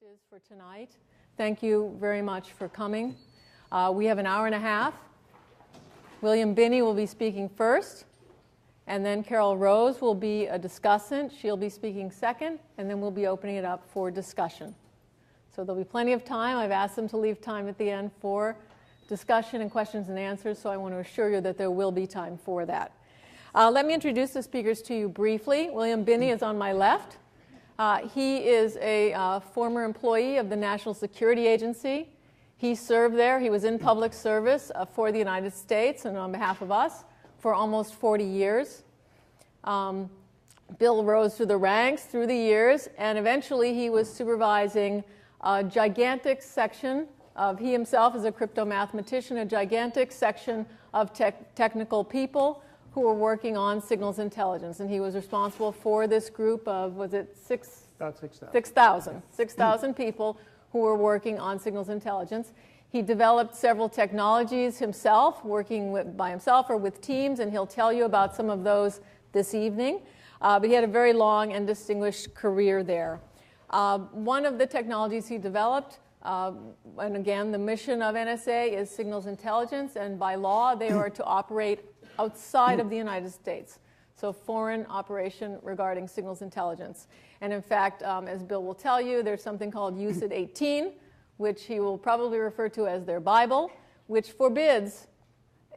Is for tonight. Thank you very much for coming. We have an hour and a half. William Binney will be speaking first, and then Carol Rose will be a discussant. She'll be speaking second, and then we'll be opening it up for discussion. So there'll be plenty of time. I've asked them to leave time at the end for discussion and questions and answers, so I want to assure you that there will be time for that. Let me introduce the speakers to you briefly. William Binney is on my left. He is a former employee of the National Security Agency. He served there. He was in public service for the United States and on behalf of us for almost 40 years. Bill rose through the ranks through the years, and eventually he was supervising a gigantic section of, he himself is a crypto mathematician, a gigantic section of technical people who were working on signals intelligence. And he was responsible for this group of, was it About 6,000. 6,000 people who were working on signals intelligence. He developed several technologies himself, working by himself or with teams, and he'll tell you about some of those this evening. But he had a very long and distinguished career there. One of the technologies he developed, and again, the mission of NSA is signals intelligence, and by law they are to operate outside of the United States. So foreign operation regarding signals intelligence. And in fact, as Bill will tell you, there's something called UCIT 18, which he will probably refer to as their Bible, which forbids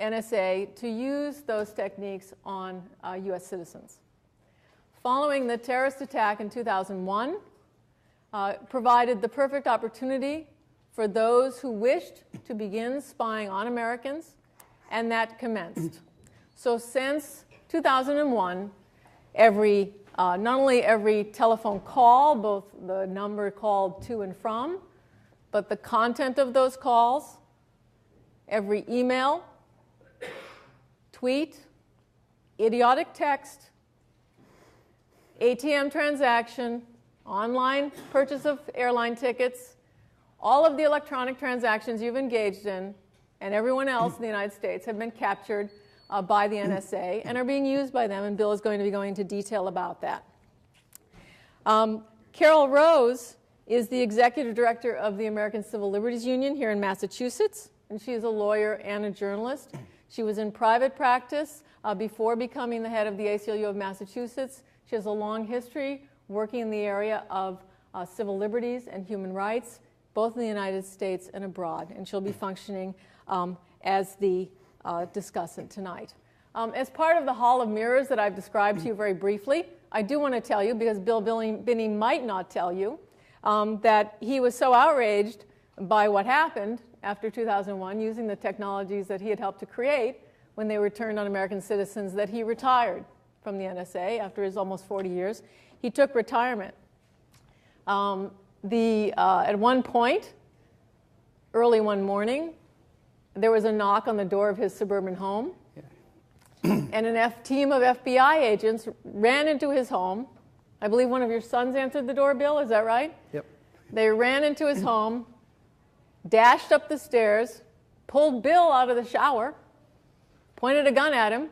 NSA to use those techniques on US citizens. Following the terrorist attack in 2001, provided the perfect opportunity for those who wished to begin spying on Americans, and that commenced. So since 2001, not only every telephone call, both the number called to and from, but the content of those calls, every email, tweet, idiotic text, ATM transaction, online purchase of airline tickets, all of the electronic transactions you've engaged in, and everyone else in the United States have been captured by the NSA and are being used by them, and Bill is going to be going into detail about that. Carol Rose is the executive director of the American Civil Liberties Union here in Massachusetts, and she is a lawyer and a journalist. She was in private practice before becoming the head of the ACLU of Massachusetts. She has a long history working in the area of civil liberties and human rights, both in the United States and abroad, and she'll be functioning as the discussant tonight. As part of the Hall of Mirrors that I've described to you very briefly, I do want to tell you, because Bill Binney might not tell you, that he was so outraged by what happened after 2001 using the technologies that he had helped to create when they were turned on American citizens that he retired from the NSA after his almost 40 years. He took retirement. At one point, early one morning, there was a knock on the door of his suburban home, and a team of FBI agents ran into his home. I believe one of your sons answered the door, Bill, is that right? Yep. They ran into his home, dashed up the stairs, pulled Bill out of the shower, pointed a gun at him,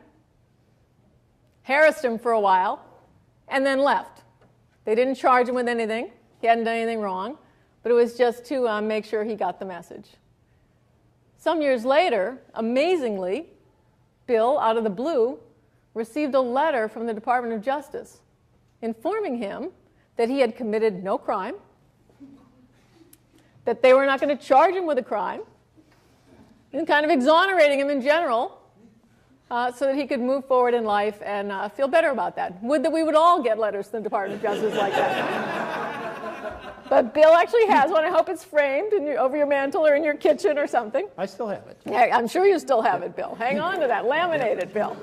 harassed him for a while, and then left. They didn't charge him with anything. He hadn't done anything wrong, but it was just to make sure he got the message. Some years later, amazingly, Bill, out of the blue, received a letter from the Department of Justice informing him that he had committed no crime, that they were not going to charge him with a crime, and kind of exonerating him in general so that he could move forward in life and feel better about that. Would that we would all get letters from the Department of Justice like that. But Bill actually has one. I hope it's framed over your mantle or in your kitchen or something. I still have it. Yeah, I'm sure you still have it, Bill. Hang on to that. Laminate it, Bill.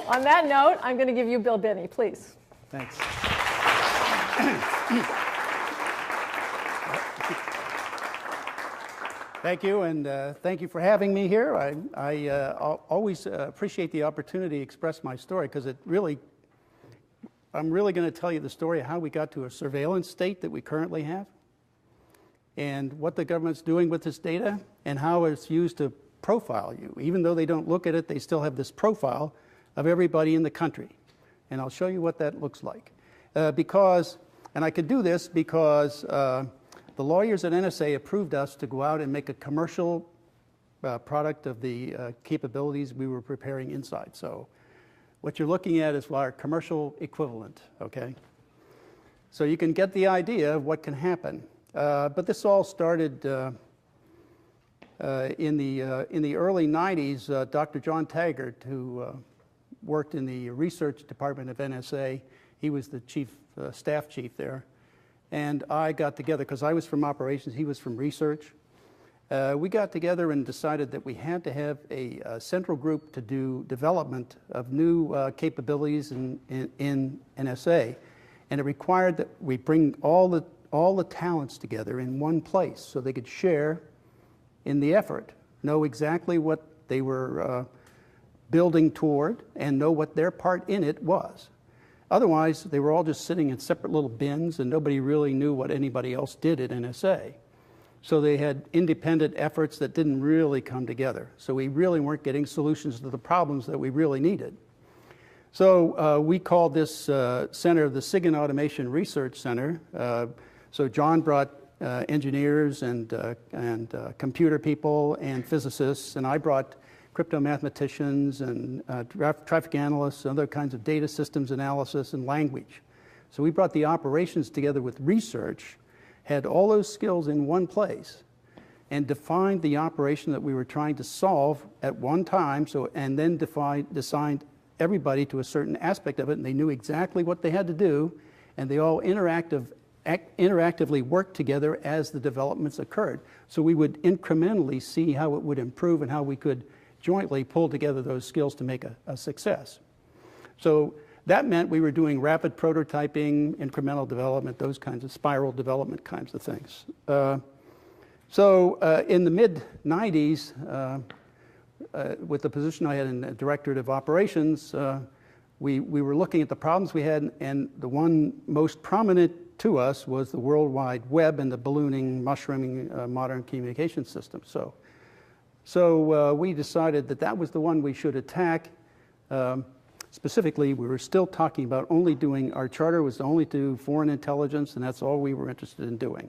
On that note, I'm going to give you Bill Binney, please. Thanks. Thank you, and thank you for having me here. I always appreciate the opportunity to express my story, because I'm really going to tell you the story of how we got to a surveillance state that we currently have, and what the government's doing with this data, and how it's used to profile you. Even though they don't look at it, they still have this profile of everybody in the country. And I'll show you what that looks like. And I could do this because the lawyers at NSA approved us to go out and make a commercial product of the capabilities we were preparing inside. So what you're looking at is our commercial equivalent, okay? So you can get the idea of what can happen. But this all started in the early 90s. Dr. John Taggart, who worked in the research department of NSA, he was the staff chief there, and I got together, because I was from operations, he was from research. We got together and decided that we had to have a central group to do development of new capabilities in NSA, and it required that we bring all the talents together in one place so they could share in the effort, know exactly what they were building toward, and know what their part in it was. Otherwise, they were all just sitting in separate little bins, and nobody really knew what anybody else did at NSA. So they had independent efforts that didn't really come together. So we really weren't getting solutions to the problems that we really needed. So we called this center the SIGINT Automation Research Center. So John brought engineers and computer people and physicists, and I brought crypto mathematicians and traffic analysts and other kinds of data systems analysis and language. So we brought the operations together with research, had all those skills in one place, and defined the operation that we were trying to solve at one time, and then assigned everybody to a certain aspect of it, and they knew exactly what they had to do, and they all interactively worked together as the developments occurred. So we would incrementally see how it would improve and how we could jointly pull together those skills to make a success. So that meant we were doing rapid prototyping, incremental development, those kinds of spiral development kinds of things. So in the mid-90s, with the position I had in the Directorate of Operations, we were looking at the problems we had, and the one most prominent to us was the World Wide Web and the ballooning, mushrooming modern communication system. So we decided that was the one we should attack. Specifically, we were still talking about only doing, our charter was to only do foreign intelligence, and that's all we were interested in doing.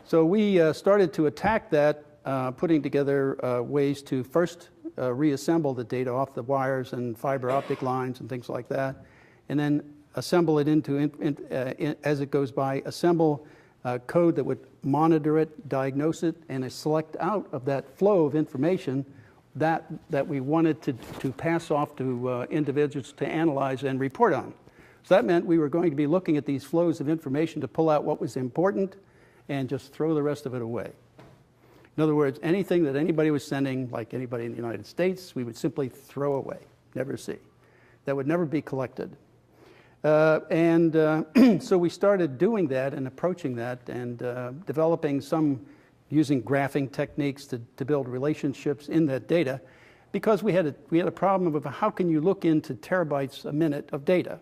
So we started to attack that, putting together ways to first reassemble the data off the wires and fiber optic lines and things like that, and then assemble it as it goes by, assemble code that would monitor it, diagnose it, and select out of that flow of information that we wanted to pass off to individuals to analyze and report on. So that meant we were going to be looking at these flows of information to pull out what was important and just throw the rest of it away. In other words, anything that anybody was sending, like anybody in the United States, we would simply throw away, never see. That would never be collected. So we started doing that and approaching that and developing using graphing techniques to build relationships in that data, because we had a problem of how can you look into terabytes a minute of data.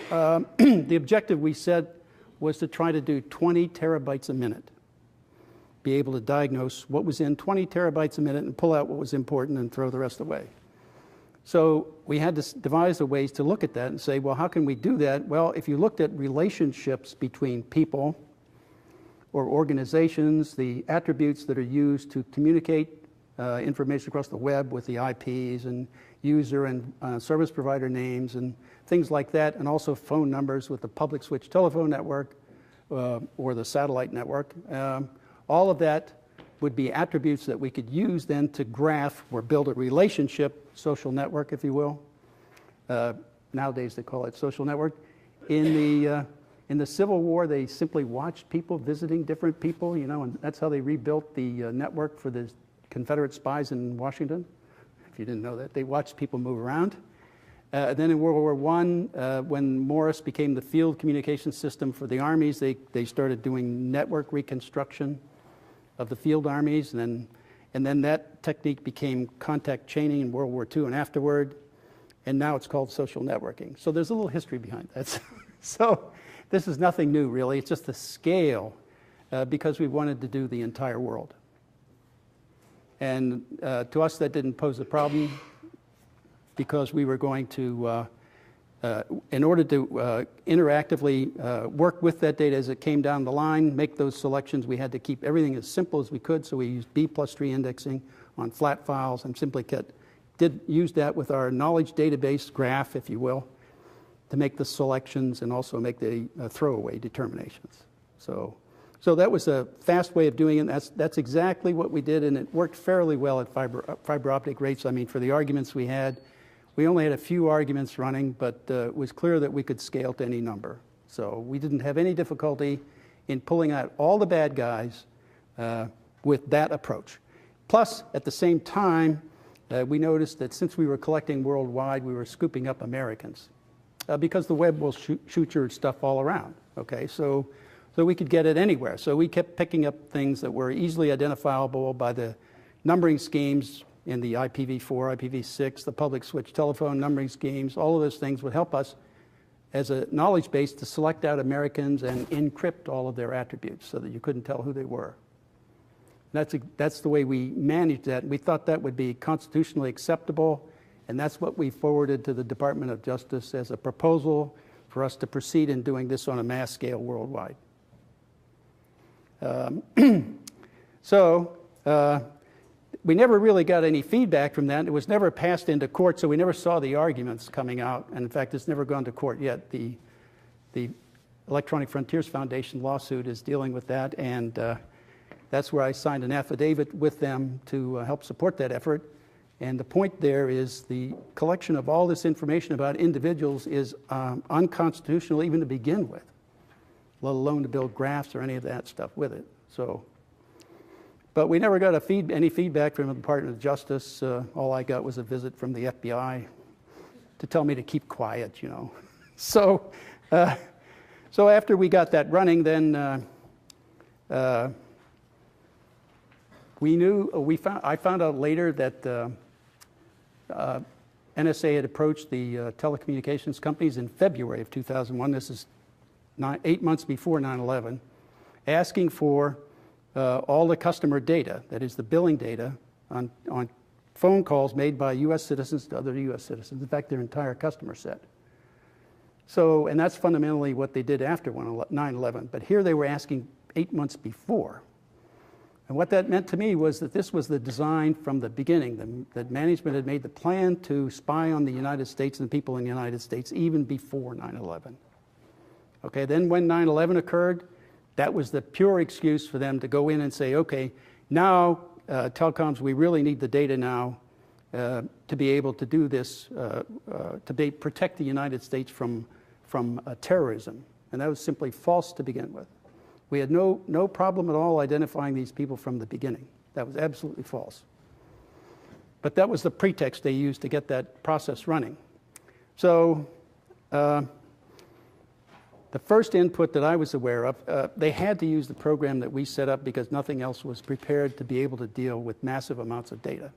The objective we set was to try to do 20 terabytes a minute, be able to diagnose what was in 20 terabytes a minute and pull out what was important and throw the rest away. So we had to devise the ways to look at that and say, well, how can we do that? Well, if you looked at relationships between people or organizations, the attributes that are used to communicate information across the web with the IPs and user and service provider names and things like that, and also phone numbers with the public switch telephone network or the satellite network, all of that would be attributes that we could use then to graph or build a relationship, social network, if you will. Nowadays they call it social network. In the Civil War, they simply watched people visiting different people, and that's how they rebuilt the network for the Confederate spies in Washington. If you didn't know that, they watched people move around. Then in World War I, when Morris became the field communication system for the armies, they started doing network reconstruction of the field armies, and then that technique became contact chaining in World War II and afterward, and now it's called social networking. So there's a little history behind that. So this is nothing new, really. It's just the scale, because we wanted to do the entire world. And to us, that didn't pose a problem, because we were going to in order to interactively work with that data as it came down the line, make those selections, we had to keep everything as simple as we could, so we used B+3 indexing on flat files and simply did use that with our knowledge database graph, if you will, to make the selections and also make the throwaway determinations. So that was a fast way of doing it. That's exactly what we did, and it worked fairly well at fiber optic rates. I mean, for the arguments we had, we only had a few arguments running, but it was clear that we could scale to any number. So we didn't have any difficulty in pulling out all the bad guys with that approach. Plus, at the same time, we noticed that since we were collecting worldwide, we were scooping up Americans because the web will shoot your stuff all around. Okay, so we could get it anywhere. So we kept picking up things that were easily identifiable by the numbering schemes in the IPv4, IPv6, the public switch telephone numbering schemes. All of those things would help us as a knowledge base to select out Americans and encrypt all of their attributes so that you couldn't tell who they were. That's the way we managed that. We thought that would be constitutionally acceptable, and that's what we forwarded to the Department of Justice as a proposal for us to proceed in doing this on a mass scale worldwide. We never really got any feedback from that. It was never passed into court, so we never saw the arguments coming out. And in fact, it's never gone to court yet. The Electronic Frontiers Foundation lawsuit is dealing with that, and that's where I signed an affidavit with them to help support that effort. And the point there is the collection of all this information about individuals is unconstitutional even to begin with, let alone to build graphs or any of that stuff with it. But we never got any feedback from the Department of Justice. All I got was a visit from the FBI to tell me to keep quiet, you know. So after we got that running, then I found out later that NSA had approached the telecommunications companies in February of 2001. This is 8 months before 9/11, asking for all the customer data, that is the billing data, on phone calls made by U.S. citizens to other U.S. citizens, in fact, their entire customer set. And that's fundamentally what they did after 9/11. But here they were asking 8 months before. And what that meant to me was that this was the design from the beginning, that management had made the plan to spy on the United States and the people in the United States even before 9/11. Okay, then when 9/11 occurred, that was the pure excuse for them to go in and say, okay, now telecoms, we really need the data now to be able to do this, protect the United States from terrorism. And that was simply false to begin with. We had no problem at all identifying these people from the beginning. That was absolutely false. But that was the pretext they used to get that process running. So the first input that I was aware of, they had to use the program that we set up because nothing else was prepared to be able to deal with massive amounts of data.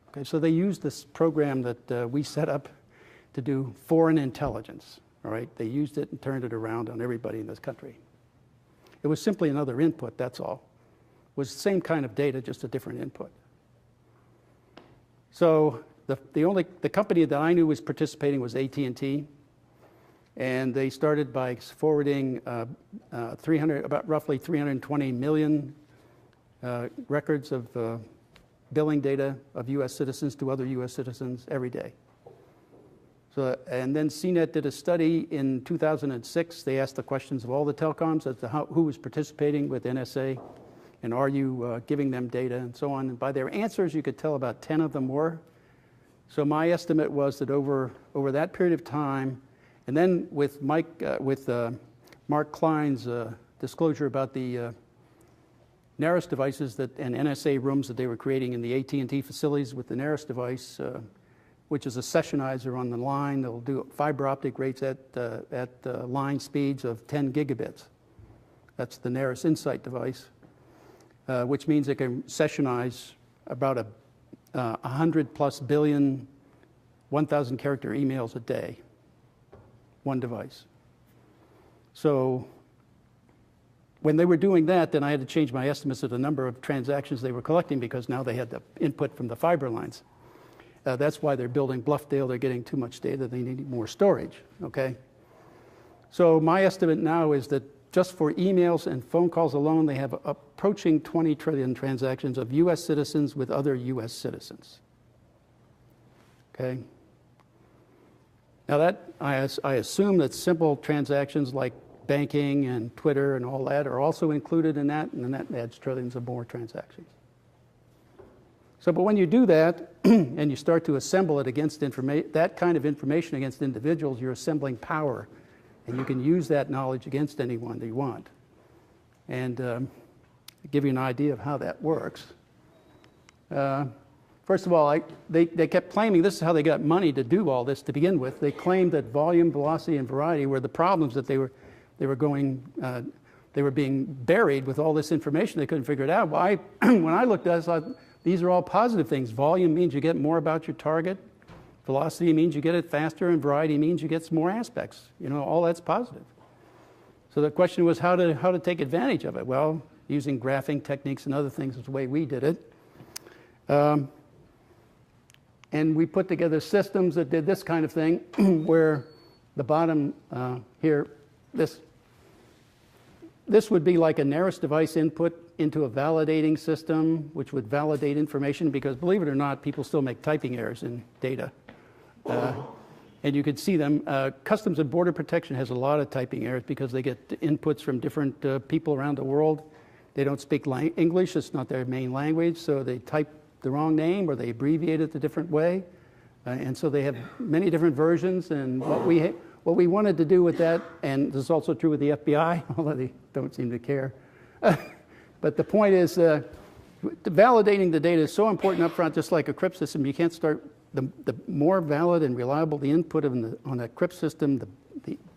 Okay, so they used this program that we set up to do foreign intelligence. All right, they used it and turned it around on everybody in this country. It was simply another input, that's all. It was the same kind of data, just a different input. So the company that I knew was participating was AT&T. And they started by forwarding about roughly 320 million records of billing data of U.S. citizens to other U.S. citizens every day. And then CNET did a study in 2006. They asked the questions of all the telecoms as to who was participating with NSA, and are you giving them data, and so on. And by their answers, you could tell about 10 of them were. So my estimate was that over that period of time, and then with Mark Klein's disclosure about the NARIS devices and NSA rooms that they were creating in the AT&T facilities with the NARIS device, which is a sessionizer on the line. They'll do fiber optic rates at line speeds of 10 gigabits. That's the NARIS Insight device, which means it can sessionize about 100 plus billion 1,000 character emails a day. One device. So when they were doing that, then I had to change my estimates of the number of transactions they were collecting because now they had the input from the fiber lines. That's why they're building Bluffdale. They're getting too much data. They need more storage, okay? So my estimate now is that just for emails and phone calls alone, they have approaching 20 trillion transactions of U.S. citizens with other U.S. citizens, okay? Now that, I assume that simple transactions like banking and Twitter and all that are also included in that, and then that adds trillions of more transactions. So, but when you do that, and you start to assemble it against that kind of information against individuals, you're assembling power, and you can use that knowledge against anyone that you want. And give you an idea of how that works. First of all, they kept claiming this is how they got money to do all this to begin with. They claimed that volume, velocity, and variety were the problems that they were being buried with all this information. They couldn't figure it out. Well, when I looked at it, I thought, these are all positive things. Volume means you get more about your target. Velocity means you get it faster, and variety means you get some more aspects. You know, all that's positive. So the question was how to take advantage of it. Well, using graphing techniques and other things is the way we did it. And we put together systems that did this kind of thing, where the bottom here, this would be like a nearest device input into a validating system, which would validate information, because believe it or not, people still make typing errors in data. And you could see them. Customs and Border Protection has a lot of typing errors because they get inputs from different people around the world. They don't speak English, it's not their main language, so they type the wrong name or they abbreviate it a different way. And so they have many different versions, and what we wanted to do with that, and this is also true with the FBI, although they don't seem to care. But the point is, validating the data is so important up front, just like a crypt system. You can't start, the more valid and reliable the input on a crypt system,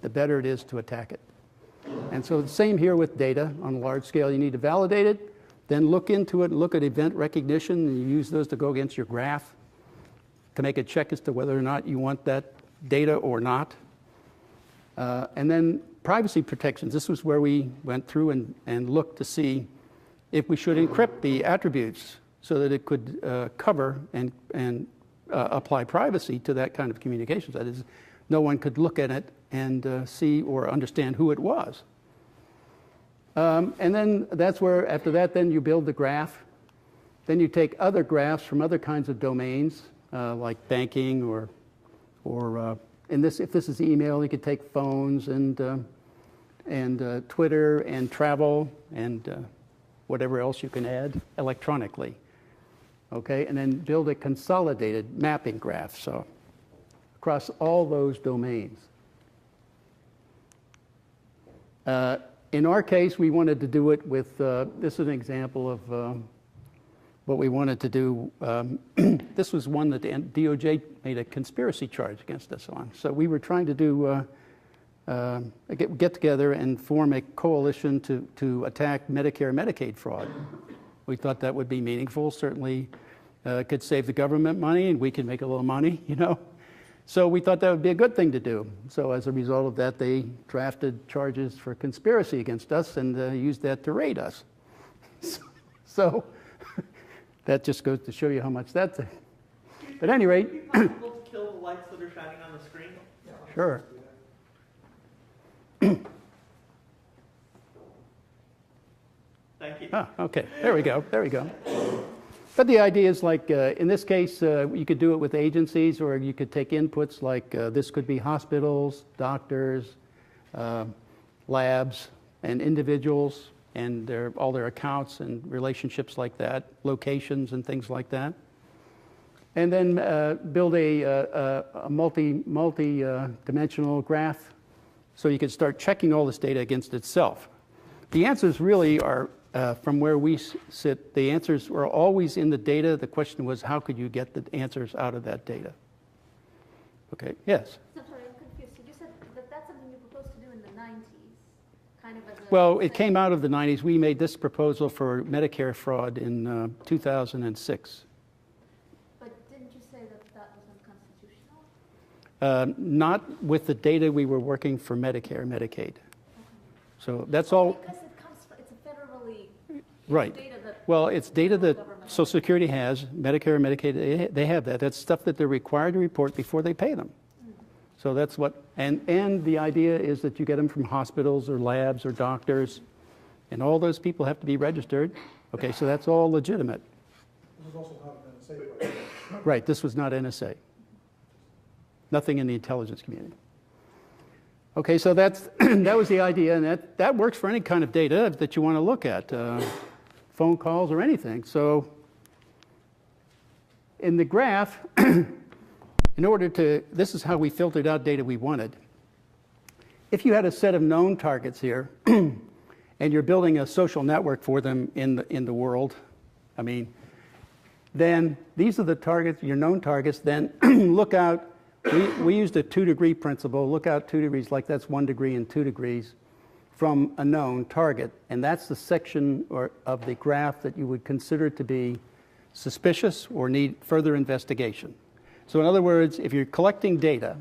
the better it is to attack it. And so the same here with data on a large scale. You need to validate it, then look into it, look at event recognition, and you use those to go against your graph to make a check as to whether or not you want that data or not. And then privacy protections. This was where we went through and looked to see if we should encrypt the attributes so that it could cover and apply privacy to that kind of communications. That is, no one could look at it and see or understand who it was. And then that's where, after that, then you build the graph. Then you take other graphs from other kinds of domains, like banking or if this is email, you could take phones and Twitter and travel and whatever else you can add electronically. Okay, and then build a consolidated mapping graph, so across all those domains. In our case, we wanted to do it with, this is an example of what we wanted to do. This was one that the DOJ made a conspiracy charge against us on. So we were trying to do, get together and form a coalition to attack Medicare and Medicaid fraud. We thought that would be meaningful. Certainly could save the government money, and we could make a little money, you know. So we thought that would be a good thing to do. So as a result of that, they drafted charges for conspiracy against us and used that to raid us. So that just goes to show you how much that's. But at any rate. Is it possible to kill the lights that are shining on the screen? Sure. Thank you. Ah, okay. There we go. There we go. But the idea is like, in this case, you could do it with agencies, or you could take inputs like this could be hospitals, doctors, labs, and individuals, and all their accounts and relationships like that, locations and things like that. And then build a multi-dimensional graph so you could start checking all this data against itself. The answers really are, from where we sit, the answers were always in the data. The question was, how could you get the answers out of that data? Okay, yes? So sorry, I'm confused. So you said that that's something you proposed to do in the 90s, kind of as a... Well, it came out of the 90s. We made this proposal for Medicare fraud in 2006. But didn't you say that that was unconstitutional? Not with the data we were working for Medicare, Medicaid. So that's all. Because it comes from, it's a federal federally Right. data that Well, it's data that government Social Security has, Medicare and Medicaid, they have that. That's stuff that they're required to report before they pay them. So that's what, and the idea is that you get them from hospitals or labs or doctors, and all those people have to be registered. Okay, so that's all legitimate. This is also not an NSA project. Right, this was not NSA. Nothing in the intelligence community. Okay, so that's, that was the idea, and that works for any kind of data that you want to look at, phone calls or anything. So in the graph, in order to, this is how we filtered out data we wanted. If you had a set of known targets here, and you're building a social network for them in the world, I mean, then these are the targets, your known targets, then look out, we used a 2-degree principle, look out 2 degrees, like that's 1 degree and 2 degrees from a known target. And that's the section of the graph that you would consider to be suspicious or need further investigation. So in other words, if you're collecting data,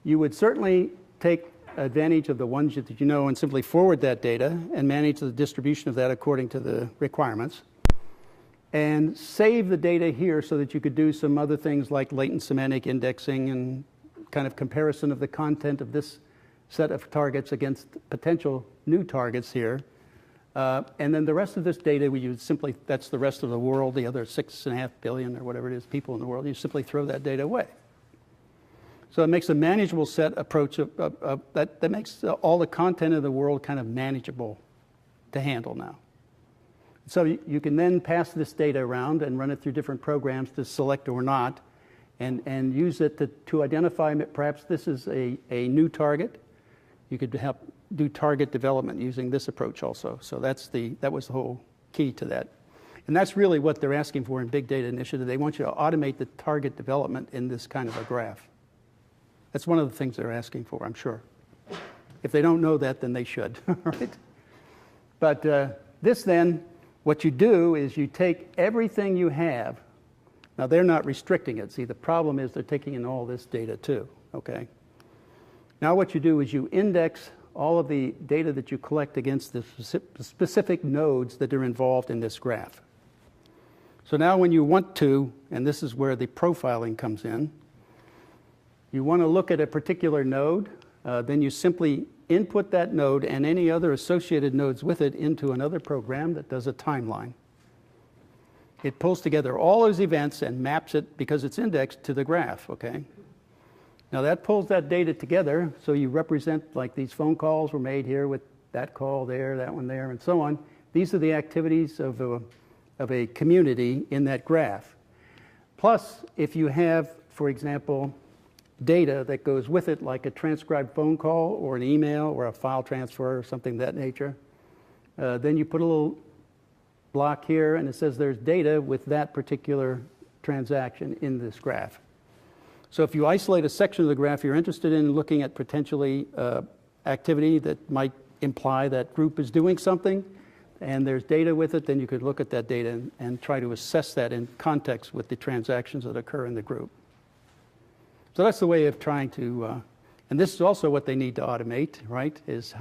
you would certainly take advantage of the ones that you know and simply forward that data and manage the distribution of that according to the requirements. And save the data here so that you could do some other things like latent semantic indexing and kind of comparison of the content of this set of targets against potential new targets here. And then the rest of this data, we use simply, that's the rest of the world, the other 6.5 billion or whatever it is people in the world, you simply throw that data away. So it makes a manageable set approach that makes all the content of the world kind of manageable to handle now. So you can then pass this data around and run it through different programs to select or not, and use it to identify perhaps this is a new target. You could help do target development using this approach also. So that was the whole key to that. And that's really what they're asking for in Big Data Initiative. They want you to automate the target development in this kind of a graph. That's one of the things they're asking for, I'm sure. If they don't know that, then they should, right? But this then, what you do is you take everything you have. Now, they're not restricting it. See, the problem is they're taking in all this data too, okay? Now what you do is you index all of the data that you collect against the specific nodes that are involved in this graph. So now when you want to, and this is where the profiling comes in, you want to look at a particular node, then you simply input that node and any other associated nodes with it into another program that does a timeline. It pulls together all those events and maps it, because it's indexed, to the graph, okay? Now that pulls that data together, so you represent, like these phone calls were made here with that call there, that one there, and so on. These are the activities of a community in that graph. Plus, if you have, for example, data that goes with it, like a transcribed phone call or an email or a file transfer or something of that nature, then you put a little block here and it says there's data with that particular transaction in this graph. So if you isolate a section of the graph you're interested in looking at potentially activity that might imply that group is doing something and there's data with it, then you could look at that data and try to assess that in context with the transactions that occur in the group. So that's the way of trying to, and this is also what they need to automate, right, is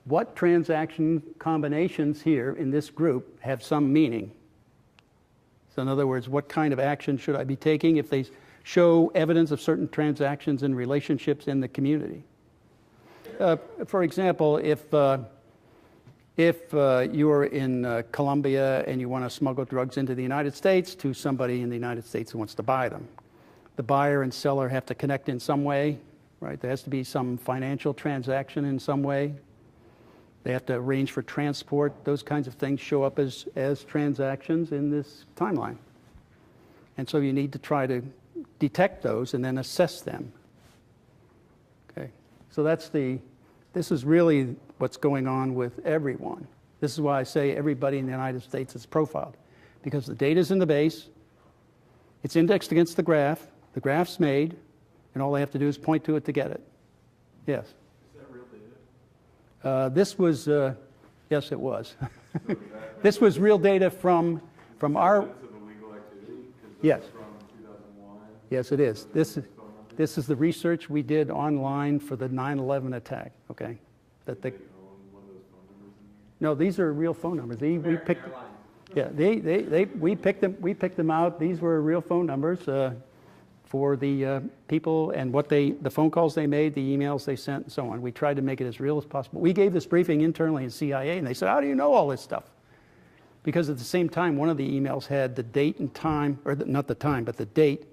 what transaction combinations here in this group have some meaning. So in other words, what kind of action should I be taking if they show evidence of certain transactions and relationships in the community? For example, if you are in Colombia and you want to smuggle drugs into the United States to somebody in the United States who wants to buy them, the buyer and seller have to connect in some way, right? There has to be some financial transaction in some way. They have to arrange for transport. Those kinds of things show up as transactions in this timeline. And so you need to try to detect those and then assess them. Okay, so this is really what's going on with everyone. This is why I say everybody in the United States is profiled, because the data's in the base, it's indexed against the graph's made, and all they have to do is point to it to get it. Yes? Is that real data? This was, yes, it was. This was real data from our. Evidence of illegal activity? Yes. From 2001? Yes, it is. This is the research we did online for the 9/11 attack. Okay, that they. They own one of those phone numbers No, these are real phone numbers. We picked. Yeah, we picked them out. These were real phone numbers for the people and the phone calls they made, the emails they sent, and so on. We tried to make it as real as possible. We gave this briefing internally in CIA, and they said, "How do you know all this stuff?" Because at the same time, one of the emails had the date and time, or not the time, but the date,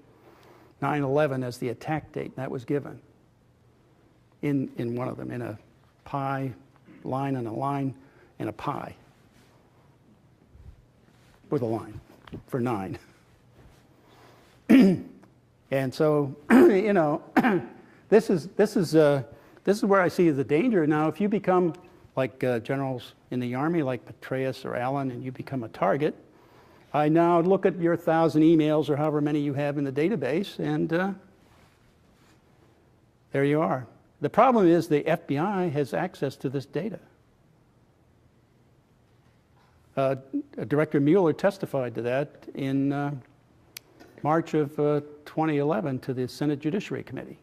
9/11 as the attack date. That was given in one of them, in a pi line and a line and a pi. With a line for 9. And so, you know, this is where I see the danger. Now, if you become like generals in the Army, like Petraeus or Allen, and you become a target, I now look at your 1,000 emails or however many you have in the database, and there you are. The problem is the FBI has access to this data. Director Mueller testified to that in March of 2011 to the Senate Judiciary Committee.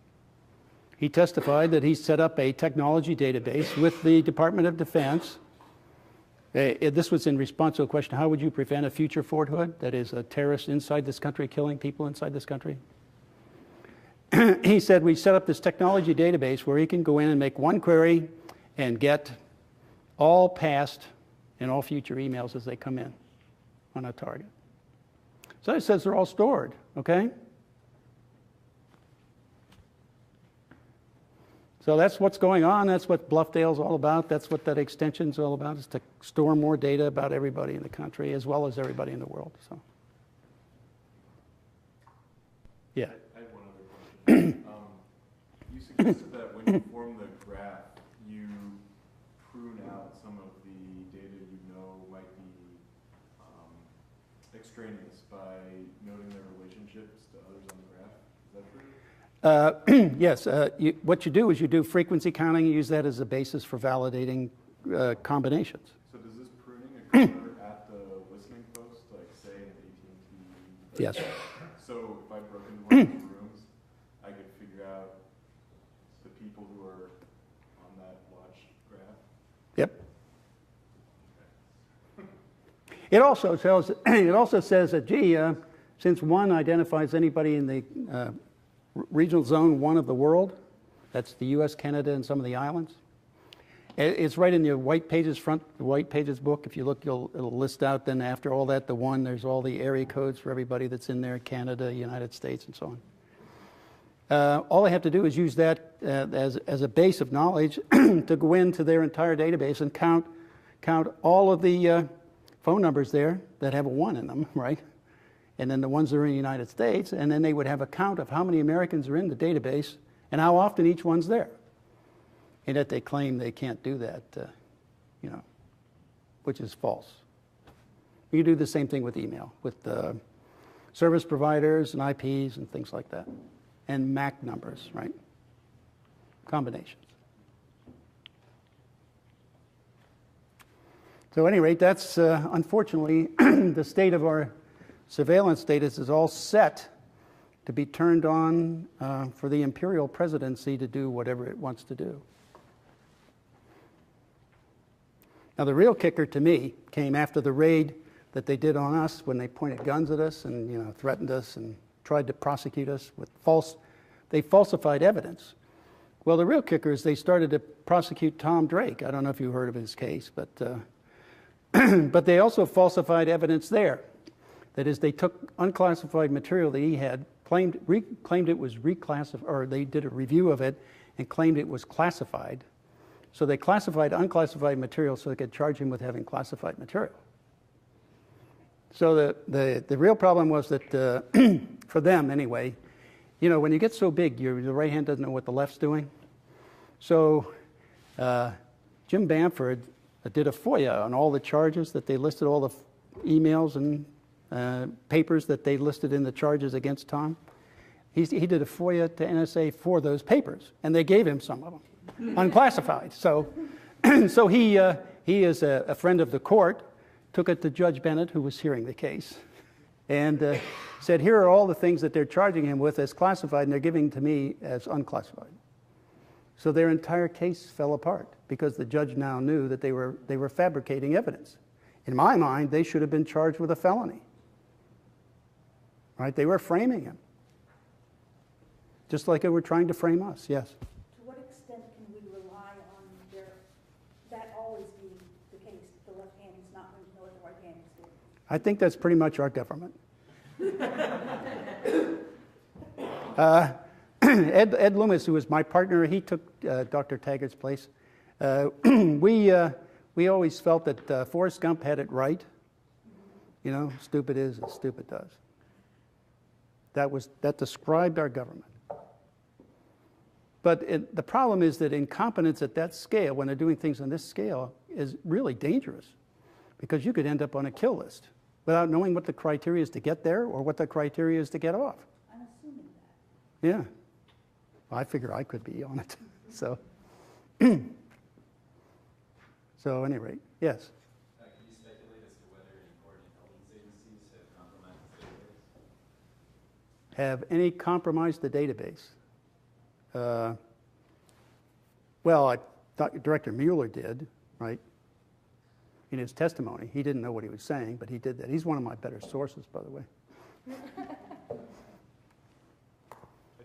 He testified that he set up a technology database with the Department of Defense. This was in response to a question, how would you prevent a future Fort Hood, that is a terrorist inside this country killing people inside this country? He said we set up this technology database where he can go in and make one query and get all past and all future emails as they come in on a target. So it says they're all stored, okay? So that's what's going on. That's what Bluffdale's all about. That's what that extension's all about, is to store more data about everybody in the country as well as everybody in the world. So, yeah. I have one other question. You suggested that when you form the graph, you prune out some of the data you know might be extraneous by noting their relationships to others on the graph. Is that true? Yes. What you do is you do frequency counting. You use that as a basis for validating combinations. So does this pruning occur at the listening post, like say in AT&T? Yes. So if I broke into one of these rooms, I could figure out the people who are on that watch graph? Yep. It also says that, gee, since one identifies anybody in the regional zone 1 of the world, that's the U.S., Canada, and some of the islands. It's right in your white pages the white pages book. If you look, it'll list out then after all that, the 1, there's all the area codes for everybody that's in there, Canada, United States, and so on. All they have to do is use that as a base of knowledge to go into their entire database and count all of the phone numbers there that have a 1 in them, right? And then the ones that are in the United States, and then they would have a count of how many Americans are in the database and how often each one's there. And yet they claim they can't do that, which is false. You do the same thing with email, with service providers and IPs and things like that, and MAC numbers, right? Combinations. So at any rate, that's unfortunately the state of our surveillance status is all set to be turned on for the imperial presidency to do whatever it wants to do. Now, the real kicker to me came after the raid that they did on us when they pointed guns at us and threatened us and tried to prosecute us with they falsified evidence. Well, the real kicker is they started to prosecute Tom Drake. I don't know if you heard of his case, but but they also falsified evidence there. That is, they took unclassified material that he had, claimed it was reclassified, or they did a review of it and claimed it was classified. So they classified unclassified material so they could charge him with having classified material. So the real problem was that, for them anyway, when you get so big, the right hand doesn't know what the left's doing. So Jim Bamford did a FOIA on all the charges that they listed, all the emails and papers that they listed in the charges against Tom. He did a FOIA to NSA for those papers, and they gave him some of them, unclassified. So he is a friend of the court, took it to Judge Bennett, who was hearing the case, and said, here are all the things that they're charging him with as classified, and they're giving to me as unclassified. So their entire case fell apart. because the judge now knew that they were fabricating evidence. In my mind, they should have been charged with a felony. Right? They were framing him. Just like they were trying to frame us, yes. To what extent can we rely on that always being the case, the left hand is not going to know what the right hand is doing? I think that's pretty much our government. Ed Loomis, who was my partner, he took Dr. Taggart's place. We always felt that Forrest Gump had it right. You know, stupid is as stupid does. That described our government. But the problem is that incompetence at that scale, when they're doing things on this scale, is really dangerous, because you could end up on a kill list without knowing what the criteria is to get there or what the criteria is to get off. I'm assuming that. Yeah. I figure I could be on it. So, so at any rate, yes. Can you speculate as to whether any foreign intelligence agencies have compromised the database? Have any compromised the database? Well, I thought Director Mueller did, right? In his testimony. He didn't know what he was saying, but he did that. He's one of my better sources, by the way. I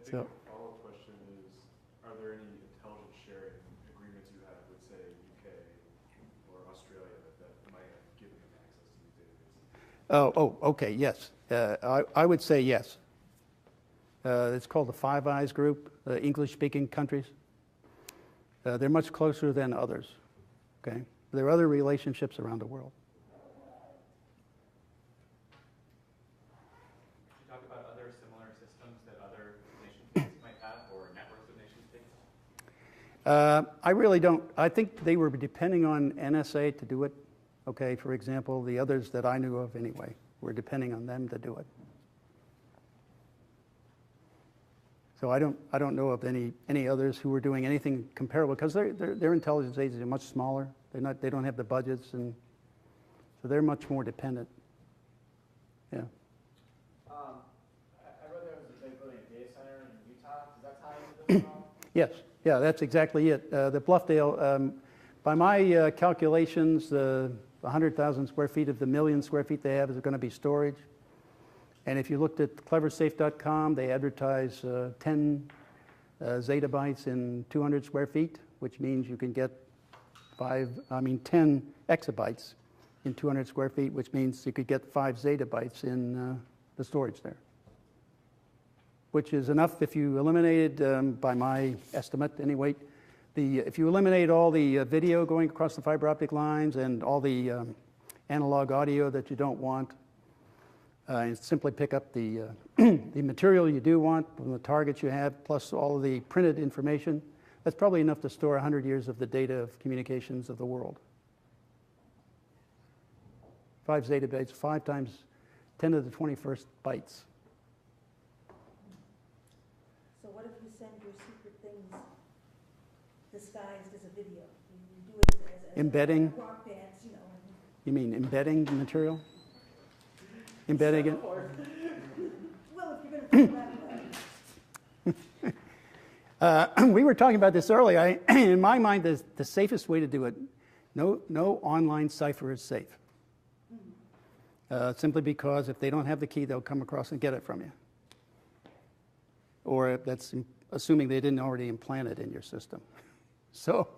think a follow-up question is, are there any intelligence sharing agreements you have with, say, UK or Australia that might have given them access to these databases? Okay, yes. I would say yes. It's called the Five Eyes Group, English-speaking countries. They're much closer than others, okay? There are other relationships around the world. Could you talk about other similar systems that other nation-states might have, or networks of nation-states? I really don't. I think they were depending on NSA to do it, okay? For example, the others that I knew of anyway were depending on them to do it. So I don't know of any others who were doing anything comparable, because their intelligence agencies are much smaller. They don't have the budgets, and so they're much more dependent. Yeah. I read there was a big building a data center in Utah. Does that tie into this at all? Yes. Yeah, that's exactly it. The Bluffdale, by my calculations, the 100,000 square feet of the million square feet they have is going to be storage. And if you looked at cleversafe.com, they advertise 10 zettabytes in 200 square feet, which means you can get 10 exabytes in 200 square feet, which means you could get 5 zettabytes in the storage there, which is enough if you eliminated, by my estimate anyway, if you eliminate all the video going across the fiber optic lines and all the analog audio that you don't want, and simply pick up the the material you do want from the targets you have, plus all of the printed information. That's probably enough to store 100 years of the data of communications of the world. 5 zettabytes, 5 times 10 to the 21st bytes. So what if you send your secret things disguised as a video? You do it as Embedding? rock bands, you know. You mean embedding the material? Embedding it? Well, if you're going to feel that way. We were talking about this earlier. In my mind, the safest way to do it, no online cipher is safe. Simply because if they don't have the key, they'll come across and get it from you. Or that's assuming they didn't already implant it in your system. So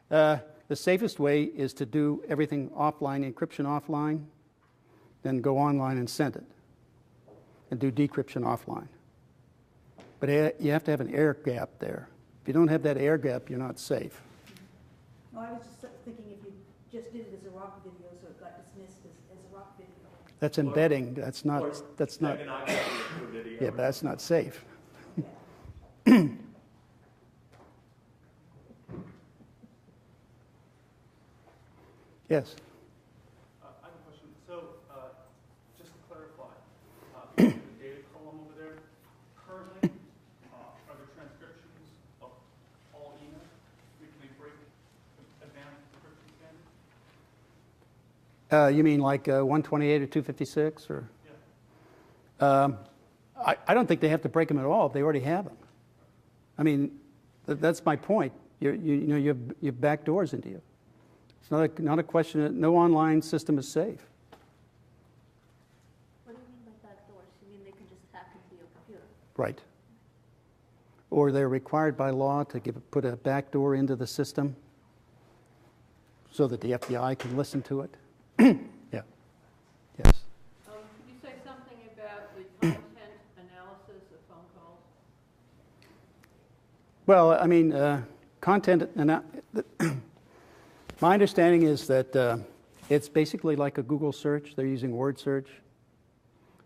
the safest way is to do everything offline, encryption offline, then go online and send it, and do decryption offline. But you have to have an air gap there. If you don't have that air gap, you're not safe. No, I was just thinking if you just did it as a rock video, so it got dismissed as a rock video. That's embedding. That's not. Video. Yeah, but that's not safe. Yes. I have a question. So, just to clarify, the data column over there, currently, are there transcriptions of all emails? Can they break advanced encryption standards? You mean like 128 or 256, or? Yeah. I don't think they have to break them at all if they already have them. I mean, that's my point. You have back doors into you. It's not a question that no online system is safe. What do you mean by backdoors? You mean they can just hack into your computer? Right. Or they're required by law to put a back door into the system so that the FBI can listen to it. Yeah. Yes. Could you say something about the content analysis of phone calls? Well, I mean, content, my understanding is that it's basically like a Google search. They're using word search.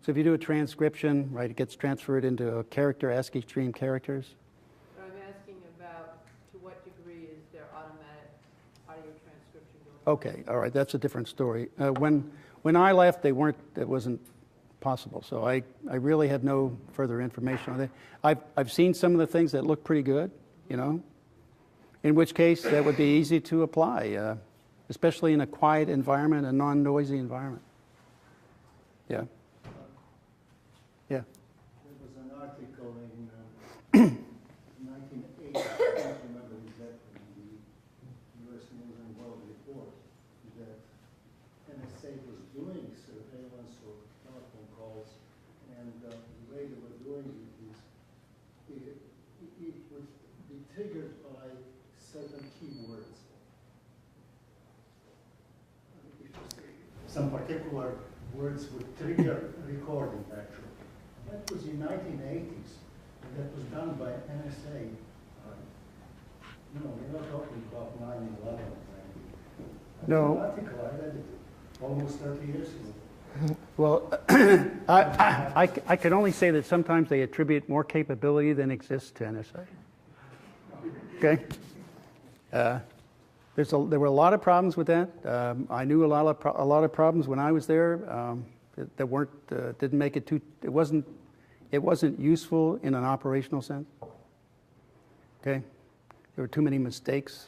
So if you do a transcription, right, it gets transferred into a character, ASCII stream characters. But I'm asking about to what degree is there automatic audio transcription going on? Okay, all right, that's a different story. When I left, it wasn't possible. So I really have no further information on that. I've seen some of the things that look pretty good, you know, in which case that would be easy to apply, especially in a quiet environment, a non-noisy environment. Yeah. Yeah. There was an article in 1980, I can't remember exactly, in the U.S. News and World Report, that NSA was doing surveillance of telephone calls, and the way they were doing it is it would be triggered by certain keywords. Some particular words would trigger recording, actually. That was in 1980s, and that was done by NSA. No, we're not talking about 9/11. No. An article, I read it almost 30 years ago. Well, I can only say that sometimes they attribute more capability than exists to NSA. Okay? There were a lot of problems with that. I knew a lot of problems when I was there that weren't didn't make it too. It wasn't useful in an operational sense. Okay, there were too many mistakes.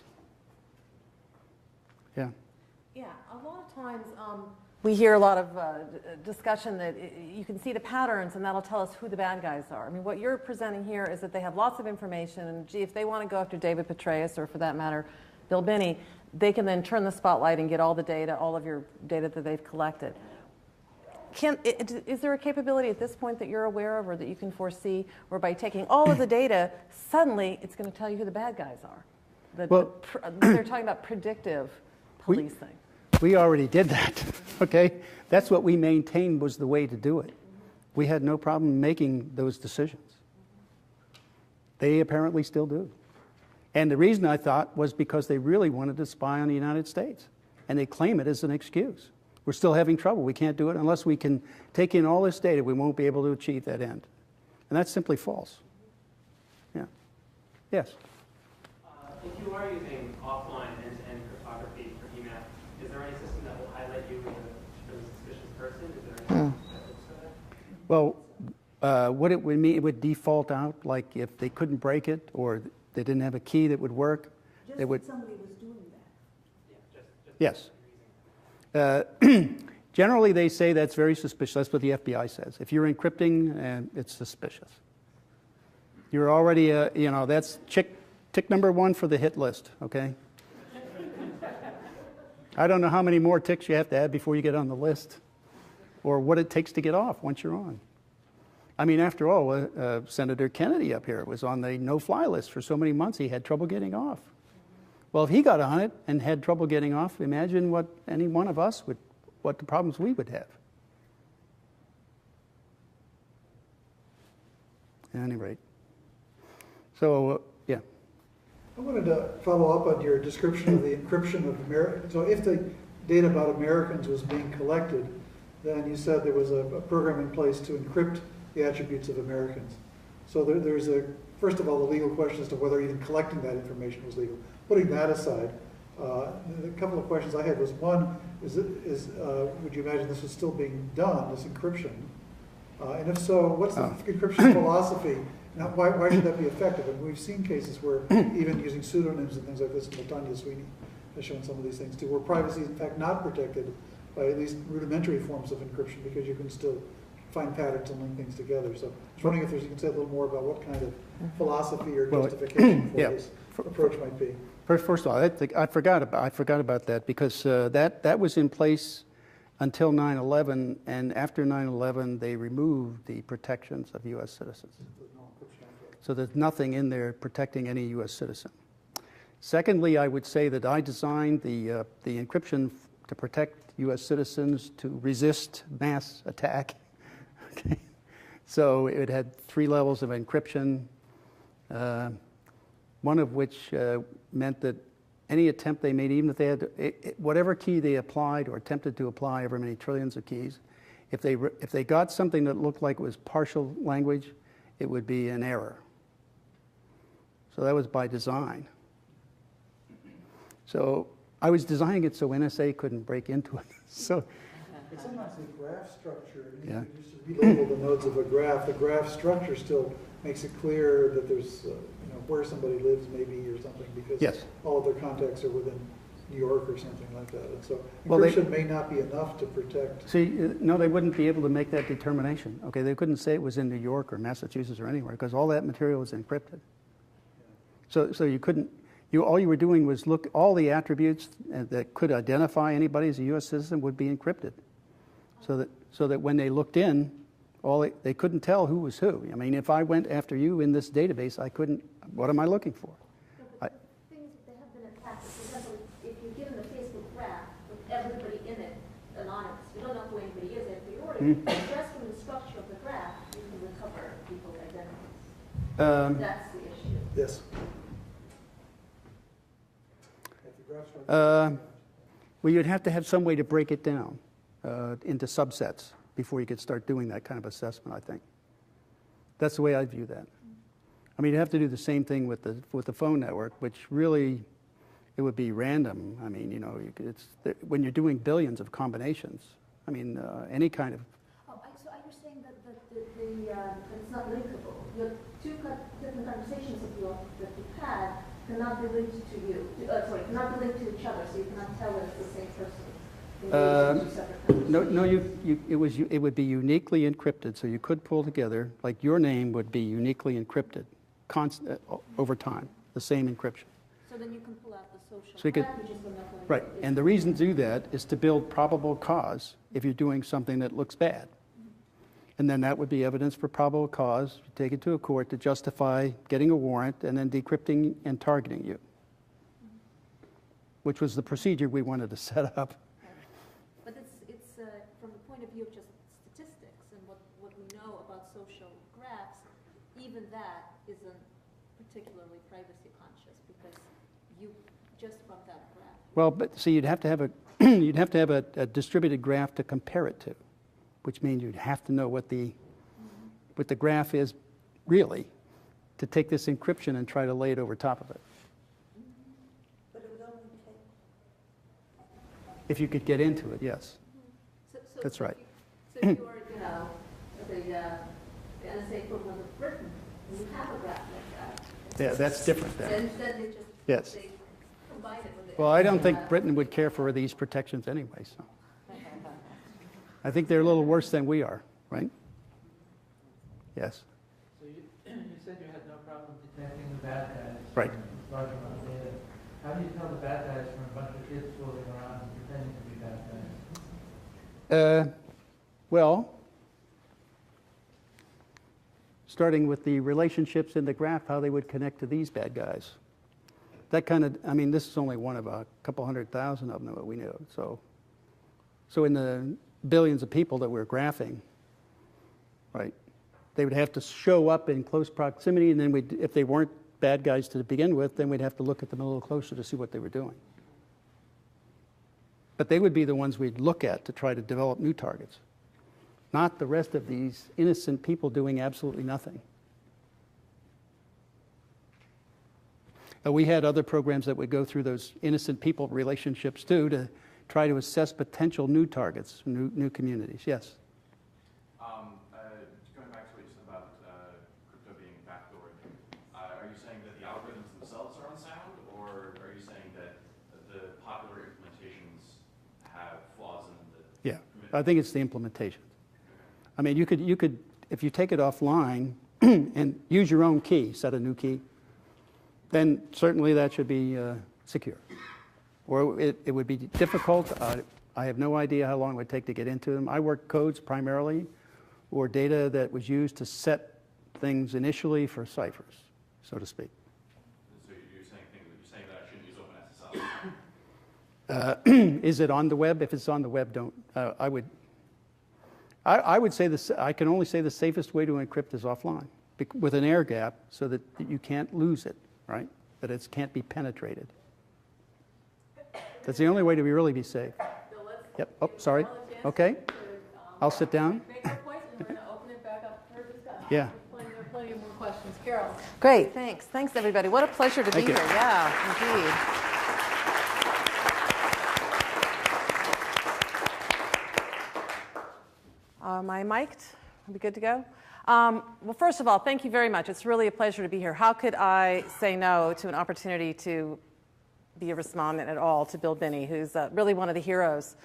Yeah. Yeah, a lot of times we hear a lot of discussion that you can see the patterns and that'll tell us who the bad guys are. I mean, what you're presenting here is that they have lots of information, and gee, if they want to go after David Petraeus, or for that matter, Bill Binney, they can then turn the spotlight and get all the data, all of your data that they've collected. Is there a capability at this point that you're aware of or that you can foresee where by taking all of the data, suddenly it's going to tell you who the bad guys are? They're talking about predictive policing. We already did that, okay? That's what we maintained was the way to do it. We had no problem making those decisions. They apparently still do. And the reason I thought was because they really wanted to spy on the United States. And they claim it as an excuse. We're still having trouble. We can't do it unless we can take in all this data. We won't be able to achieve that end. And that's simply false. Yeah. Yes? If you are using offline end-to-end cryptography for email, is there any system that will highlight you as a suspicious person? Is there any system that looks for that? Well, what it would mean, it would default out, like if they couldn't break it or they didn't have a key that would work. Just it would, that somebody was doing that. Yeah, yes. Generally, they say that's very suspicious. That's what the FBI says. If you're encrypting, it's suspicious. You're already, that's tick number one for the hit list, okay? I don't know how many more ticks you have to add before you get on the list or what it takes to get off once you're on. I mean, after all, Senator Kennedy up here was on the no-fly list for so many months he had trouble getting off. Well, if he got on it and had trouble getting off, imagine what any one of us what the problems we would have. At any rate. So, yeah. I wanted to follow up on your description of the encryption of Americans. So if the data about Americans was being collected, then you said there was a program in place to encrypt the attributes of Americans. So there's first of all, the legal question as to whether even collecting that information was legal. Putting that aside, a couple of questions I had was, one, would you imagine this was still being done, this encryption? And if so, what's the encryption philosophy? Now, why should that be effective? And we've seen cases where even using pseudonyms and things like this, and Tanya Sweeney has shown some of these things too, where privacy is in fact not protected by at least rudimentary forms of encryption because you can still find patterns and link things together. So I was wondering if you can say a little more about what kind of philosophy or justification for this approach might be. First of all, I forgot about that because that was in place until 9/11, and after 9/11, they removed the protections of U.S. citizens. So there's nothing in there protecting any U.S. citizen. Secondly, I would say that I designed the encryption to protect U.S. citizens to resist mass attack. Okay. So it had 3 levels of encryption, one of which meant that any attempt they made, even if they had whatever key they applied or attempted to apply, however many trillions of keys, if they got something that looked like it was partial language, it would be an error. So that was by design. So I was designing it so NSA couldn't break into it. So But sometimes the graph structure, Yeah. you just relabel the nodes of a graph. The graph structure still makes it clear that there's, where somebody lives maybe or something, because Yes. all of their contacts are within New York or something like that. And so Well, encryption may not be enough to protect. See, no, they wouldn't be able to make that determination. Okay, they couldn't say it was in New York or Massachusetts or anywhere because all that material was encrypted. So you couldn't. All you were doing was look. All the attributes that could identify anybody as a U.S. citizen would be encrypted, so that when they looked in, they couldn't tell who was who. I mean, if I went after you in this database, I couldn't. What am I looking for? The things that have been attacked, for example, if you're given a Facebook graph with everybody in it anonymous, you don't know who anybody is a priori, just from the structure of the graph, you can recover people's identities. That's the issue. Yes. Well, you'd have to have some way to break it down into subsets before you could start doing that kind of assessment, I think. That's the way I view that. I mean, you have to do the same thing with the phone network, which really, it would be random. I mean, when you're doing billions of combinations, I mean, any kind of... So are you saying that it's not linkable? Your 2 different conversations that you've had cannot be linked to you. Cannot be linked to each other, so you cannot tell that it's the same person. No, it would be uniquely encrypted, so you could pull together, like your name would be uniquely encrypted over time, the same encryption. So then you can pull out the social So you could, graph, you just don't know who right, and the reason to do that is to build probable cause if you're doing something that looks bad. And then that would be evidence for probable cause. You take it to a court to justify getting a warrant and then decrypting and targeting you, which was the procedure we wanted to set up. But it's from the point of view of just statistics and what we know about social graphs, even that isn't particularly privacy conscious because you just from that graph. Well, but see, you'd have to have a distributed graph to compare it to, which means you'd have to know what the graph is really to take this encryption and try to lay it over top of it. But it would only take... If you could get into it, yes. So That's right. So if you're, the NSA equivalent of Britain, and you have a graph like that. Yeah, that's different then. Then they just Yes. they combine it with it. Well, I don't think Britain would care for these protections anyway, so. I think they're a little worse than we are, right? Yes. So you said you had no problem detecting the bad guys. Right. From large amount of data. How do you tell the bad guys from a bunch of kids fooling around and pretending to be bad guys? Well, starting with the relationships in the graph, how they would connect to these bad guys. That kind of, I mean, this is only one of a couple 100,000 of them that we know. So in the billions of people that we're graphing, right, they would have to show up in close proximity, and then if they weren't bad guys to begin with, then we'd have to look at them a little closer to see what they were doing. But they would be the ones we'd look at to try to develop new targets, not the rest of these innocent people doing absolutely nothing. We had other programs that would go through those innocent people relationships too to try to assess potential new targets, new communities. Yes? Going back to what you said about crypto being backdoored, are you saying that the algorithms themselves are unsound, or are you saying that the popular implementations have flaws in the... Yeah, I think it's the implementation. I mean, you could, if you take it offline and use your own key, set a new key, then certainly that should be secure. Or it would be difficult. I have no idea how long it would take to get into them. I work codes primarily, or data that was used to set things initially for ciphers, so to speak. So you're saying that I shouldn't use OpenSSL? Is it on the web? If it's on the web, don't. I would say this. I can only say the safest way to encrypt is offline with an air gap, so that you can't lose it, right? That it can't be penetrated. That's the only way to really be safe. Yep. Oh, sorry. Okay. I'll sit down. Make our point, and we're going to open it back up for discussion. Yeah. There are plenty of more questions. Carol. Great, thanks. Thanks, everybody. What a pleasure to be here. Yeah, indeed. Am I mic'd? Are we good to go? Well, first of all, thank you very much. It's really a pleasure to be here. How could I say no to an opportunity to be a respondent at all to Bill Binney, who's really one of the heroes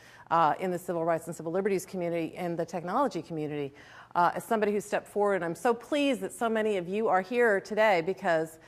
in the civil rights and civil liberties community and the technology community, as somebody who stepped forward. And I'm so pleased that so many of you are here today, because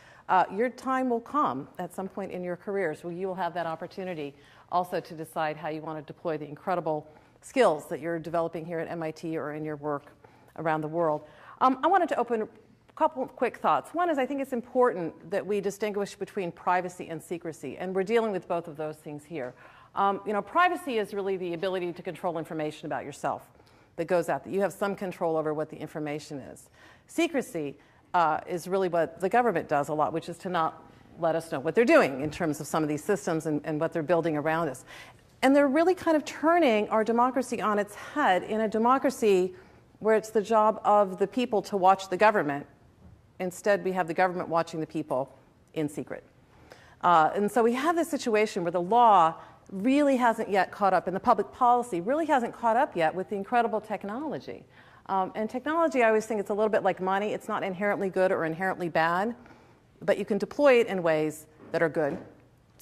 your time will come at some point in your careers where you will have that opportunity also to decide how you want to deploy the incredible skills that you're developing here at MIT or in your work around the world. I wanted to open a couple of quick thoughts. One is, I think it's important that we distinguish between privacy and secrecy, and we're dealing with both of those things here. Privacy is really the ability to control information about yourself that goes out, that you have some control over what the information is. Secrecy is really what the government does a lot, which is to not let us know what they're doing in terms of some of these systems and what they're building around us. And they're really kind of turning our democracy on its head in a democracy where it's the job of the people to watch the government. Instead, we have the government watching the people in secret. And so we have this situation where the law really hasn't yet caught up, and the public policy really hasn't caught up yet with the incredible technology. And technology, I always think it's a little bit like money. It's not inherently good or inherently bad, but you can deploy it in ways that are good,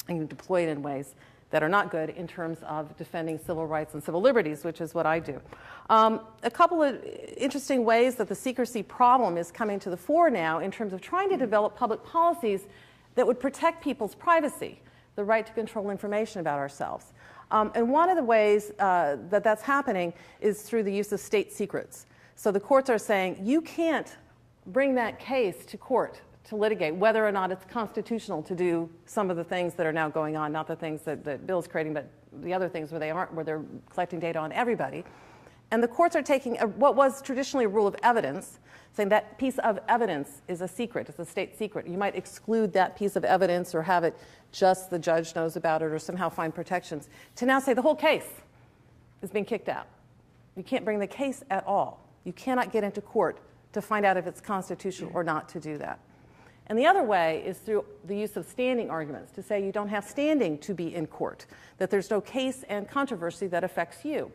and you can deploy it in ways that are not good in terms of defending civil rights and civil liberties, which is what I do. A couple of interesting ways that the secrecy problem is coming to the fore now in terms of trying to develop public policies that would protect people's privacy, the right to control information about ourselves. And one of the ways that that's happening is through the use of state secrets. So the courts are saying, you can't bring that case to court to litigate whether or not it's constitutional to do some of the things that are now going on, not the things that Bill's creating, but the other things where they aren't, where they're collecting data on everybody. And the courts are taking what was traditionally a rule of evidence, saying that piece of evidence is a secret, it's a state secret. You might exclude that piece of evidence or have it just the judge knows about it or somehow find protections, to now say the whole case is being kicked out. You can't bring the case at all. You cannot get into court to find out if it's constitutional or not to do that. And the other way is through the use of standing arguments, to say you don't have standing to be in court, that there's no case and controversy that affects you.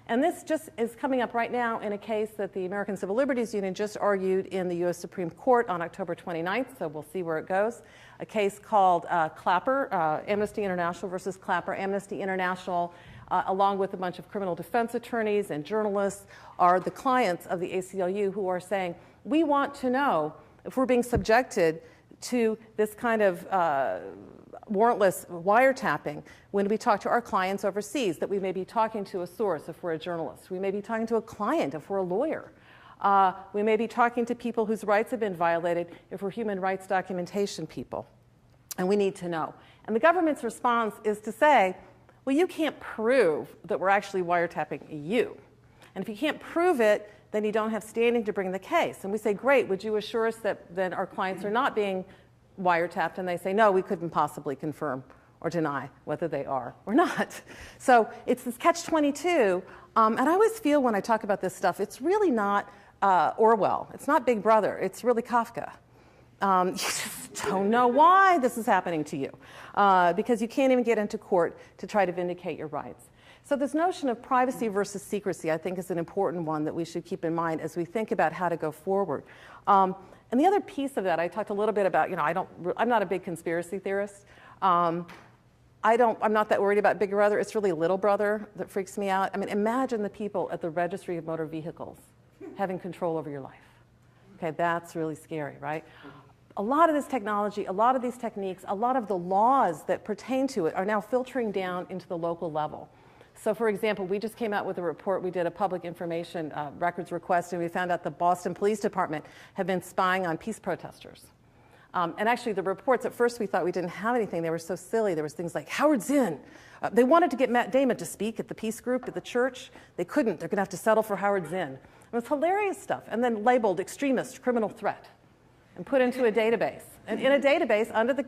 And this just is coming up right now in a case that the American Civil Liberties Union just argued in the U.S. Supreme Court on October 29th, so we'll see where it goes. A case called Clapper, Amnesty International versus Clapper. Amnesty International, along with a bunch of criminal defense attorneys and journalists, are the clients of the ACLU who are saying, we want to know if we're being subjected to this kind of warrantless wiretapping when we talk to our clients overseas, that we may be talking to a source if we're a journalist. We may be talking to a client if we're a lawyer. We may be talking to people whose rights have been violated if we're human rights documentation people. And we need to know. And the government's response is to say, well, you can't prove that we're actually wiretapping you. And if you can't prove it, then you don't have standing to bring the case. And we say, great, would you assure us that then our clients are not being wiretapped? And they say, no, we couldn't possibly confirm or deny whether they are or not. So it's this catch-22. And I always feel when I talk about this stuff, it's really not Orwell. It's not Big Brother. It's really Kafka. You just don't know why this is happening to you because you can't even get into court to try to vindicate your rights. So this notion of privacy versus secrecy, I think, is an important one that we should keep in mind as we think about how to go forward. And the other piece of that, I talked a little bit about, I'm not a big conspiracy theorist. I'm not that worried about Big Brother. It's really Little Brother that freaks me out. I mean, imagine the people at the Registry of Motor Vehicles having control over your life. Okay, that's really scary, right? A lot of this technology, a lot of these techniques, a lot of the laws that pertain to it are now filtering down into the local level. So for example, we just came out with a report. We did a public information records request, and we found out the Boston Police Department had been spying on peace protesters. And actually the reports, at first we thought we didn't have anything. They were so silly. There was things like Howard Zinn. They wanted to get Matt Damon to speak at the peace group at the church. They couldn't. They're going to have to settle for Howard Zinn. It was hilarious stuff. And then labeled extremist, criminal threat, and put into a database. And in a database, under the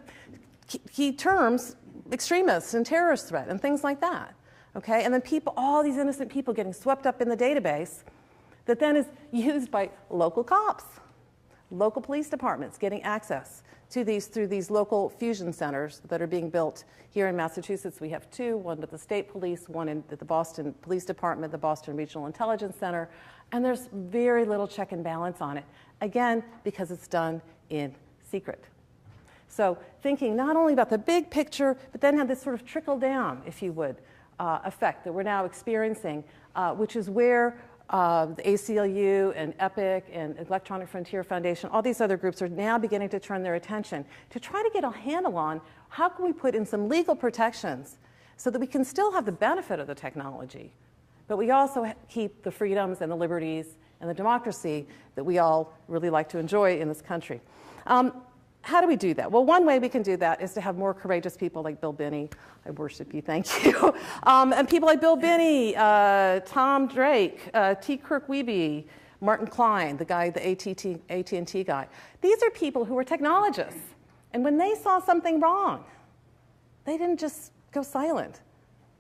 key terms, extremists and terrorist threat and things like that. Okay? And then people, all these innocent people getting swept up in the database that then is used by local cops, local police departments getting access to these through these local fusion centers that are being built here in Massachusetts. We have two, one at the state police, one at the Boston Police Department, the Boston Regional Intelligence Center, and there's very little check and balance on it. Again, because it's done in secret. So thinking not only about the big picture, but then have this sort of trickle down, if you would, effect that we're now experiencing, which is where the ACLU and EPIC and Electronic Frontier Foundation, all these other groups are now beginning to turn their attention to try to get a handle on how can we put in some legal protections so that we can still have the benefit of the technology, but we also keep the freedoms and the liberties and the democracy that we all really like to enjoy in this country. How do we do that? Well, one way we can do that is to have more courageous people like Bill Binney. I worship you, thank you. And people like Bill Binney, Tom Drake, T. Kirk Wiebe, Martin Klein, the guy, the AT&T guy. These are people who are technologists. And when they saw something wrong, they didn't just go silent.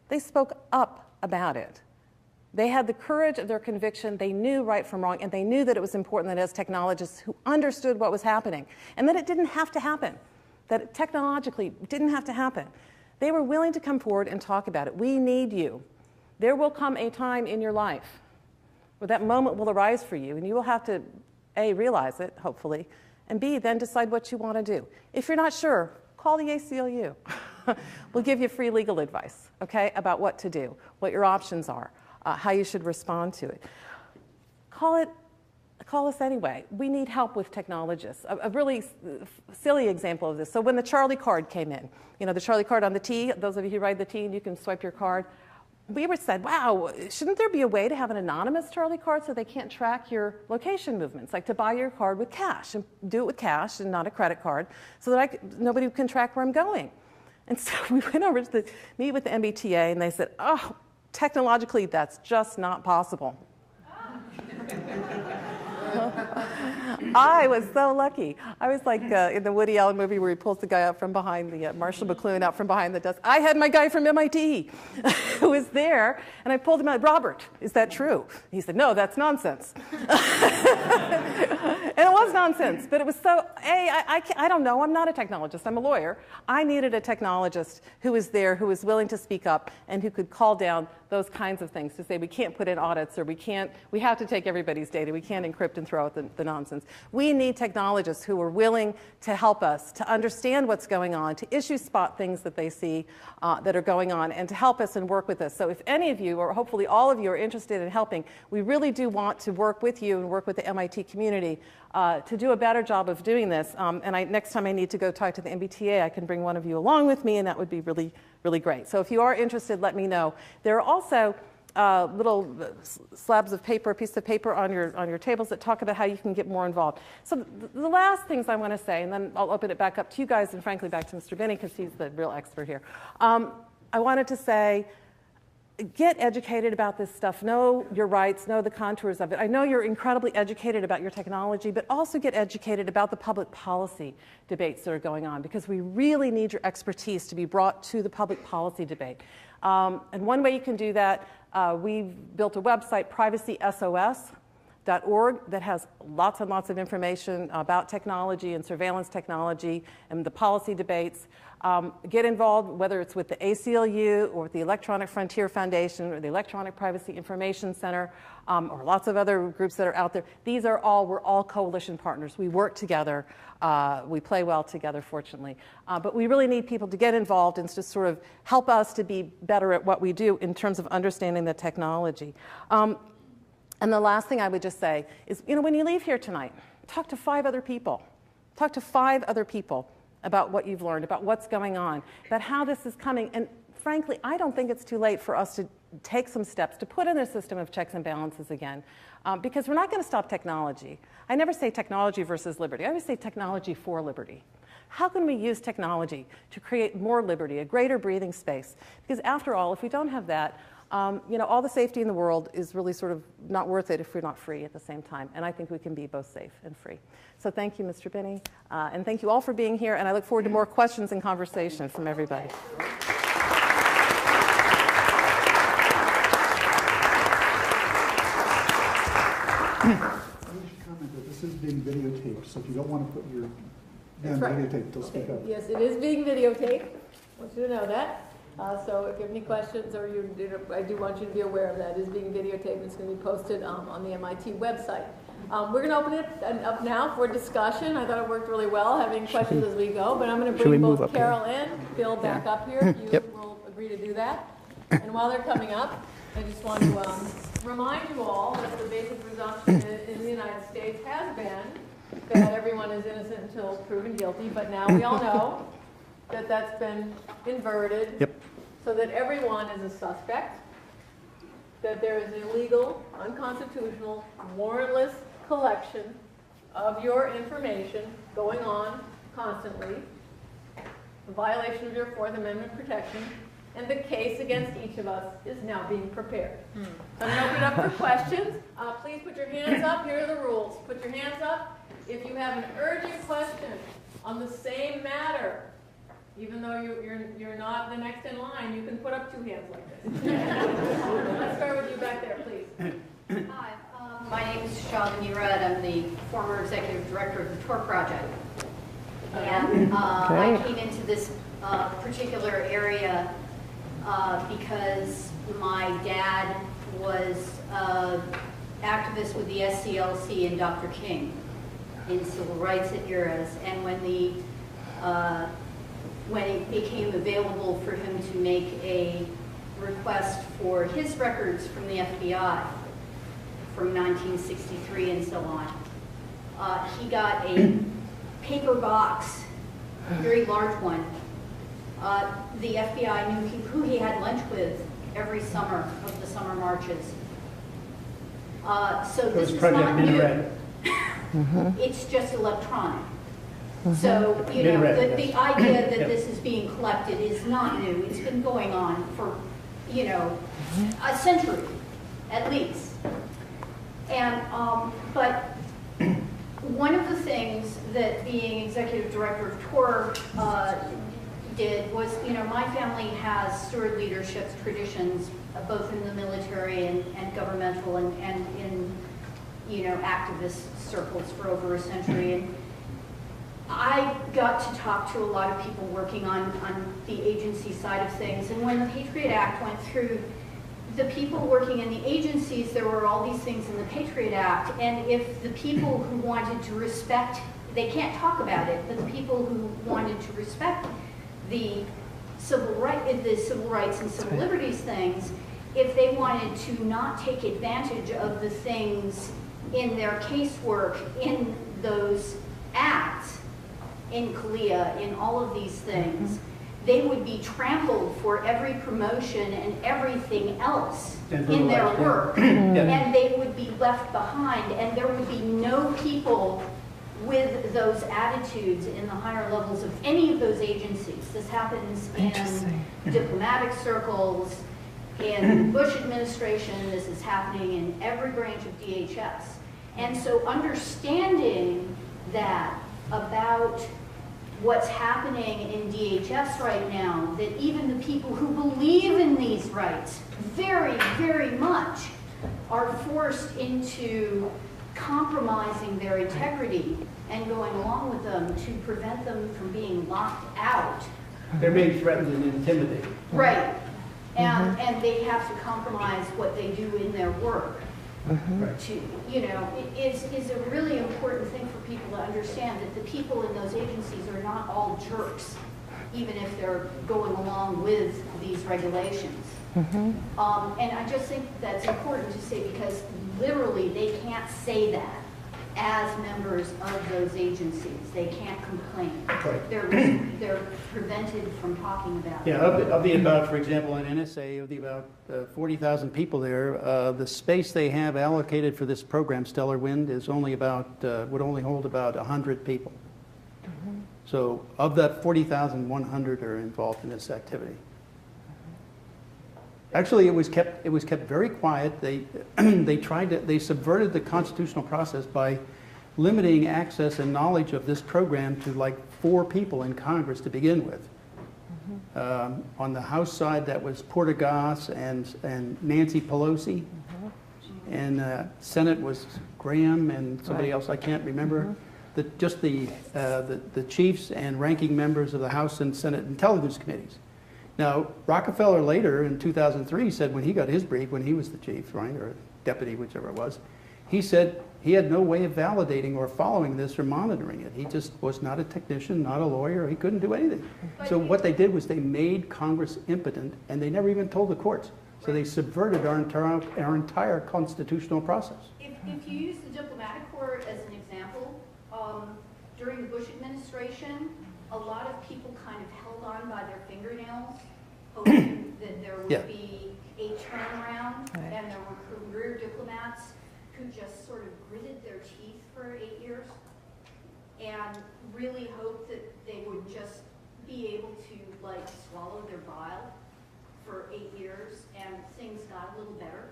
They spoke up about it. They had the courage of their conviction. They knew right from wrong, and they knew that it was important that as technologists who understood what was happening, and that it didn't have to happen, that it technologically didn't have to happen. They were willing to come forward and talk about it. We need you. There will come a time in your life where that moment will arise for you, and you will have to, A, realize it, hopefully, and B, then decide what you want to do. If you're not sure, call the ACLU. We'll give you free legal advice, okay, about what to do, what your options are. How you should respond to it. Call us anyway. We need help with technologists. A really silly example of this. So when the Charlie card came in, you know, the Charlie card on the T, those of you who ride the T and you can swipe your card, we were said, wow, shouldn't there be a way to have an anonymous Charlie card so they can't track your location movements, like to buy your card with cash and do it with cash and not a credit card so that nobody can track where I'm going. And so we went over to meet with the MBTA and they said, oh, technologically, that's just not possible. I was so lucky. I was like in the Woody Allen movie where he pulls the guy out from behind the Marshall McLuhan out from behind the desk. I had my guy from MIT who was there, and I pulled him out. Robert, is that true? He said, no, that's nonsense. And it was nonsense, but it was so, I don't know, I'm not a technologist, I'm a lawyer. I needed a technologist who was there, who was willing to speak up, and who could call down those kinds of things to say we can't put in audits, or we have to take everybody's data, we can't encrypt and throw out the nonsense. We need technologists who are willing to help us to understand what's going on, to issue spot things that they see that are going on, and to help us and work with us. So if any of you, or hopefully all of you, are interested in helping, we really do want to work with you and work with the MIT community to do a better job of doing this. And next time I need to go talk to the MBTA, I can bring one of you along with me, and that would be really, really great. So if you are interested, let me know. There are also little slabs of paper, a piece of paper on your tables that talk about how you can get more involved. So the last things I want to say, and then I'll open it back up to you guys, and frankly back to Mr. Binney, because he's the real expert here. I wanted to say, get educated about this stuff. Know your rights, know the contours of it. I know you're incredibly educated about your technology, but also get educated about the public policy debates that are going on, because we really need your expertise to be brought to the public policy debate. And one way you can do that, we've built a website, privacysos.org, that has lots and lots of information about technology and surveillance technology and the policy debates. Get involved, whether it's with the ACLU or with the Electronic Frontier Foundation or the Electronic Privacy Information Center, or lots of other groups that are out there. We're all coalition partners. We work together. We play well together, fortunately. But we really need people to get involved and to sort of help us to be better at what we do in terms of understanding the technology. And the last thing I would just say is, when you leave here tonight, talk to 5 other people. Talk to 5 other people about what you've learned, about what's going on, about how this is coming. And frankly, I don't think it's too late for us to take some steps to put in a system of checks and balances again, because we're not going to stop technology. I never say technology versus liberty. I always say technology for liberty. How can we use technology to create more liberty, a greater breathing space? Because after all, if we don't have that, all the safety in the world is really sort of not worth it if we're not free at the same time. And I think we can be both safe and free. So thank you, Mr. Binney. And thank you all for being here. And I look forward to more questions and conversation from everybody. I should comment that this is being videotaped, so if you don't want to put your hand videotaped, don't speak up. Yes, it is being videotaped. I want you to know that. So if you have any questions, or I do want you to be aware of that. It is being videotaped. It's going to be posted on the MIT website. We're going to open it up now for discussion. I thought it worked really well, having questions as we go. But I'm going to bring both Carol and Bill back up here. You will agree to do that. And while they're coming up, I just want to remind you all that the basic presumption in the United States has been that everyone is innocent until proven guilty. But now we all know that that's been inverted, so that everyone is a suspect, that there is illegal, unconstitutional, warrantless collection of your information going on constantly, a violation of your Fourth Amendment protection, and the case against each of us is now being prepared. So I'm going to open it up for questions. Please put your hands up. Here are the rules. Put your hands up if you have an urgent question on the same matter. Even though you're not the next in line, you can put up 2 hands like this. Let's start with you back there, please. Hi, my name is Shavani Red. I'm the former executive director of the TOR project. And I came into this particular area because my dad was an activist with the SCLC and Dr. King in civil rights eras. And when it became available for him to make a request for his records from the FBI from 1963 and so on, he got a paper box, a very large one. The FBI knew who he had lunch with every summer of the summer marches. So this is not new. It's just electronic. So, the idea that this is being collected is not new. It's been going on for, a century, at least. And, but one of the things that being executive director of TOR did was, my family has steward leadership traditions, both in the military and governmental and in, activist circles for over a century. And I got to talk to a lot of people working on the agency side of things. And when the Patriot Act went through, the people working in the agencies, there were all these things in the Patriot Act. And if the people who wanted to respect, they can't talk about it, but the people who wanted to respect the civil rights and civil liberties things, if they wanted to not take advantage of the things in their casework in those acts, in CALEA, in all of these things, they would be trampled for every promotion and everything else in their work, and they would be left behind, and there would be no people with those attitudes in the higher levels of any of those agencies. This happens in diplomatic circles, in the Bush administration, this is happening in every branch of DHS. And so understanding that about what's happening in DHS right now, that even the people who believe in these rights very, very much are forced into compromising their integrity and going along with them to prevent them from being locked out. They're being threatened and intimidated. Right. And they have to compromise what they do in their work. To, is a really important thing for people to understand, that the people in those agencies are not all jerks, even if they're going along with these regulations. And I just think that's important to say, because literally they can't say that as members of those agencies. They can't complain. Right. They're prevented from talking about it. Yeah, of the about, for example, in NSA, of the about 40,000 people there, the space they have allocated for this program, Stellar Wind, is only about, would only hold about 100 people. Mm-hmm. So of that 40,000, 100 are involved in this activity. Actually, it was kept very quiet. They they subverted the constitutional process by limiting access and knowledge of this program to like 4 people in Congress to begin with. Mm-hmm. On the House side, that was Portagas and Nancy Pelosi, mm-hmm. and Senate was Graham and somebody else I can't remember. Mm-hmm. The chiefs and ranking members of the House and Senate Intelligence Committees. Now, Rockefeller later in 2003 said when he got his brief, when he was the chief, right, or deputy, whichever it was, he said he had no way of validating or following this or monitoring it. He just was not a technician, not a lawyer. He couldn't do anything. So what they did was they made Congress impotent, and they never even told the courts. So they subverted our entire constitutional process. If you use the diplomatic corps as an example, during the Bush administration, a lot of people kind of held on by their fingernails, hoping that there would be a turnaround, and there were career diplomats who just sort of gritted their teeth for 8 years and really hoped that they would just be able to like swallow their bile for 8 years, and things got a little better.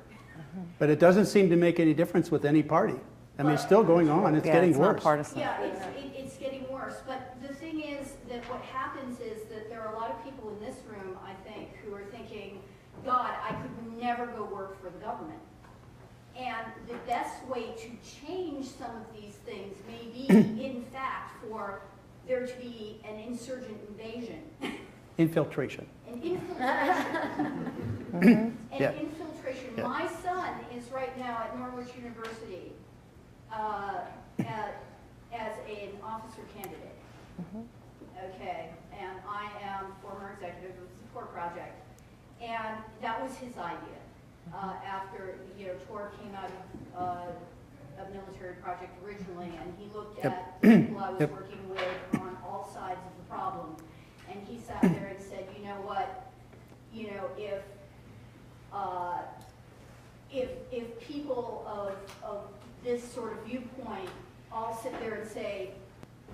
But it doesn't seem to make any difference with any party. I mean, it's still going on. It's getting worse. Not partisan. Yeah, it's getting worse. But the thing is that what happens is that there are a lot of people in this room, I think, who are thinking, God, I could never go work for the government. And the best way to change some of these things may be, in fact, for there to be an insurgent invasion. Infiltration. An infiltration. Mm-hmm. An infiltration. Yeah. My son is right now at Norwich University as an officer candidate. Mm-hmm. Okay, and I am former executive of the Support Project. And that was his idea. After, TOR came out of a military project originally, and he looked at people I was working with on all sides of the problem. And he sat there and said, you know what, if people of this sort of viewpoint all sit there and say,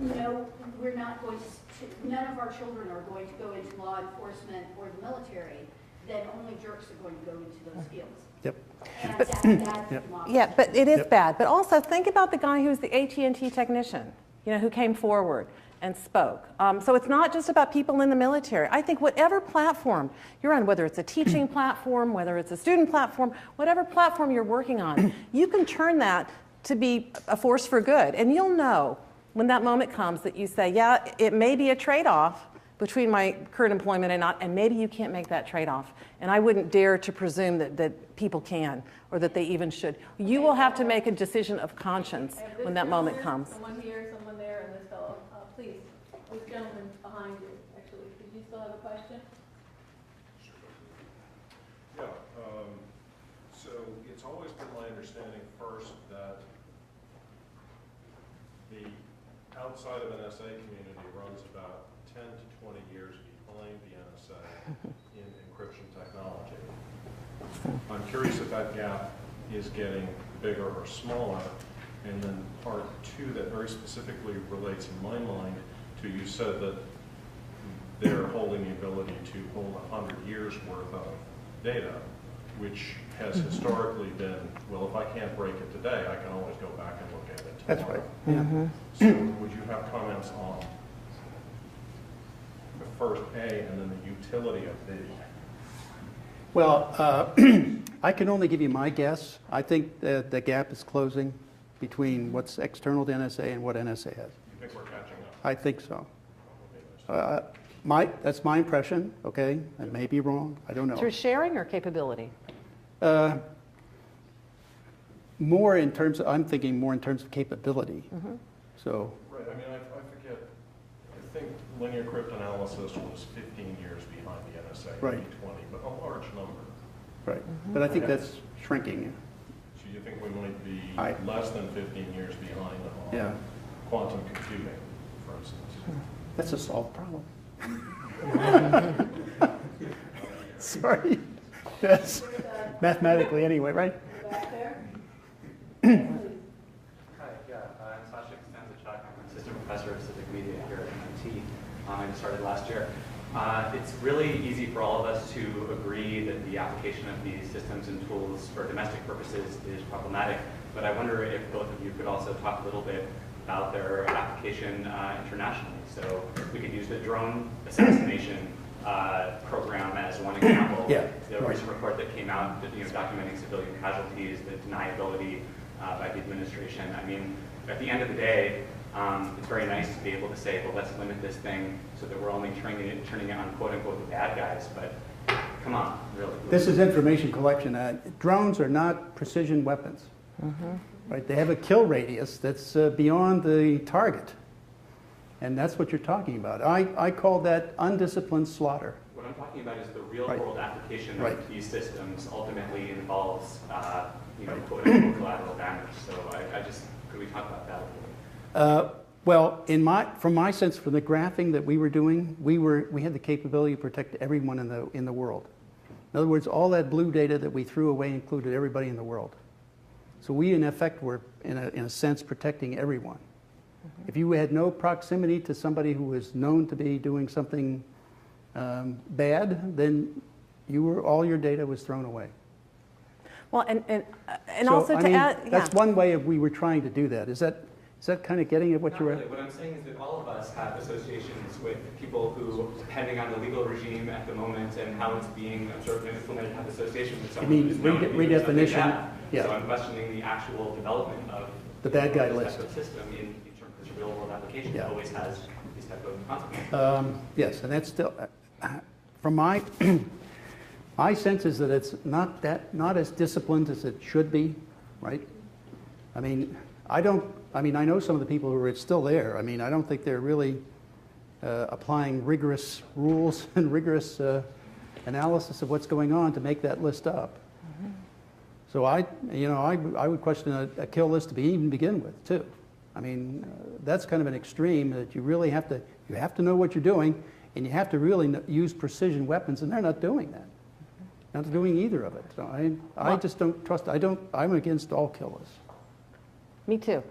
no, we're not going to, none of our children are going to go into law enforcement or the military, then only jerks are going to go into those fields. Yep. And that's bad democracy. Yeah, but it is bad. But also think about the guy who's the AT&T technician, who came forward and spoke. So it's not just about people in the military. I think whatever platform you're on, whether it's a teaching platform, whether it's a student platform, whatever platform you're working on, you can turn that to be a force for good. And you'll know when that moment comes that you say, yeah, it may be a trade-off between my current employment and not, and maybe you can't make that trade-off. And I wouldn't dare to presume that people can, or that they even should. You will have to make a decision of conscience when that moment comes. Someone here, someone there, and this fellow. Please, this gentleman behind you, actually. Did you still have a question? Yeah, so it's always been my understanding first that the outside of NSA community runs about 10 to 20 years behind the NSA in encryption technology. I'm curious if that gap is getting bigger or smaller. And then part two that very specifically relates in my mind to, you said that they're holding the ability to hold 100 years worth of data, which has historically been, well, if I can't break it today, I can always go back and look at it tomorrow. That's right. Yeah. Mm-hmm. So would you have comments on the first A and then the utility of B? Well, I can only give you my guess. I think that the gap is closing between what's external to NSA and what NSA has. You think we're catching up? I think so. That's my impression, okay? I may be wrong. I don't know. Through sharing or capability? More in terms of, I'm thinking more in terms of capability. Mm-hmm. So. Right, I mean, I forget, I think linear cryptanalysis was 15 years behind the NSA, right. maybe 20, but a large number. Right, but I think that's shrinking. So Do you think we might be I- less than 15 years behind on Yeah. quantum computing, for instance? That's a solved problem. Sorry. Yes. Mathematically anyway, right? Back there? Hi, I'm Sasha Costanza-Chuck. I'm an assistant professor of civic media here at MIT. I just started last year. It's really easy for all of us to agree that the application of these systems and tools for domestic purposes is problematic, but I wonder if both of you could also talk a little bit about their application internationally. So we could use the drone assassination program as one example. Yeah, The right. recent report that came out, that, documenting civilian casualties, the deniability by the administration. I mean, at the end of the day, it's very nice to be able to say, well, let's limit this thing so that we're only turning it on quote unquote the bad guys. But come on, really. This is information collection. Drones are not precision weapons. Right? They have a kill radius that's beyond the target. And that's what you're talking about. I call that undisciplined slaughter. What I'm talking about is the real-world application Right. of these systems ultimately involves, quote-unquote collateral damage. So could we talk about that a little bit? Well, from my sense, from the graphing that we were doing, we had the capability to protect everyone in the world. In other words, all that blue data that we threw away included everybody in the world. So we, in effect, were, in a sense, protecting everyone. If you had no proximity to somebody who was known to be doing something bad, then all your data was thrown away. Well, and So, also I to mean, add, yeah. that's one way we were trying to do that. Is that kind of getting at what Not you were? really. What I'm saying is that all of us have associations with people who, depending on the legal regime at the moment and how it's being observed and implemented, have association with someone mean who's known to be doing something redefinition? bad. Yeah. So I'm questioning the actual development of The bad guy this list. type of system in terms of this real-world application. Yeah. It always has these type of consequences. Yes, and that's still, from my sense is that it's not as disciplined as it should be, right? I mean, I know some of the people who are still there. I mean, I don't think they're really applying rigorous rules and rigorous analysis of what's going on to make that list up. So I would question a kill list to even begin with too. I mean, that's kind of an extreme that you really have to know what you're doing, and you have to really use precision weapons, and they're not doing that. Not doing either of it. So I just don't trust. I'm against all kill lists. Me too.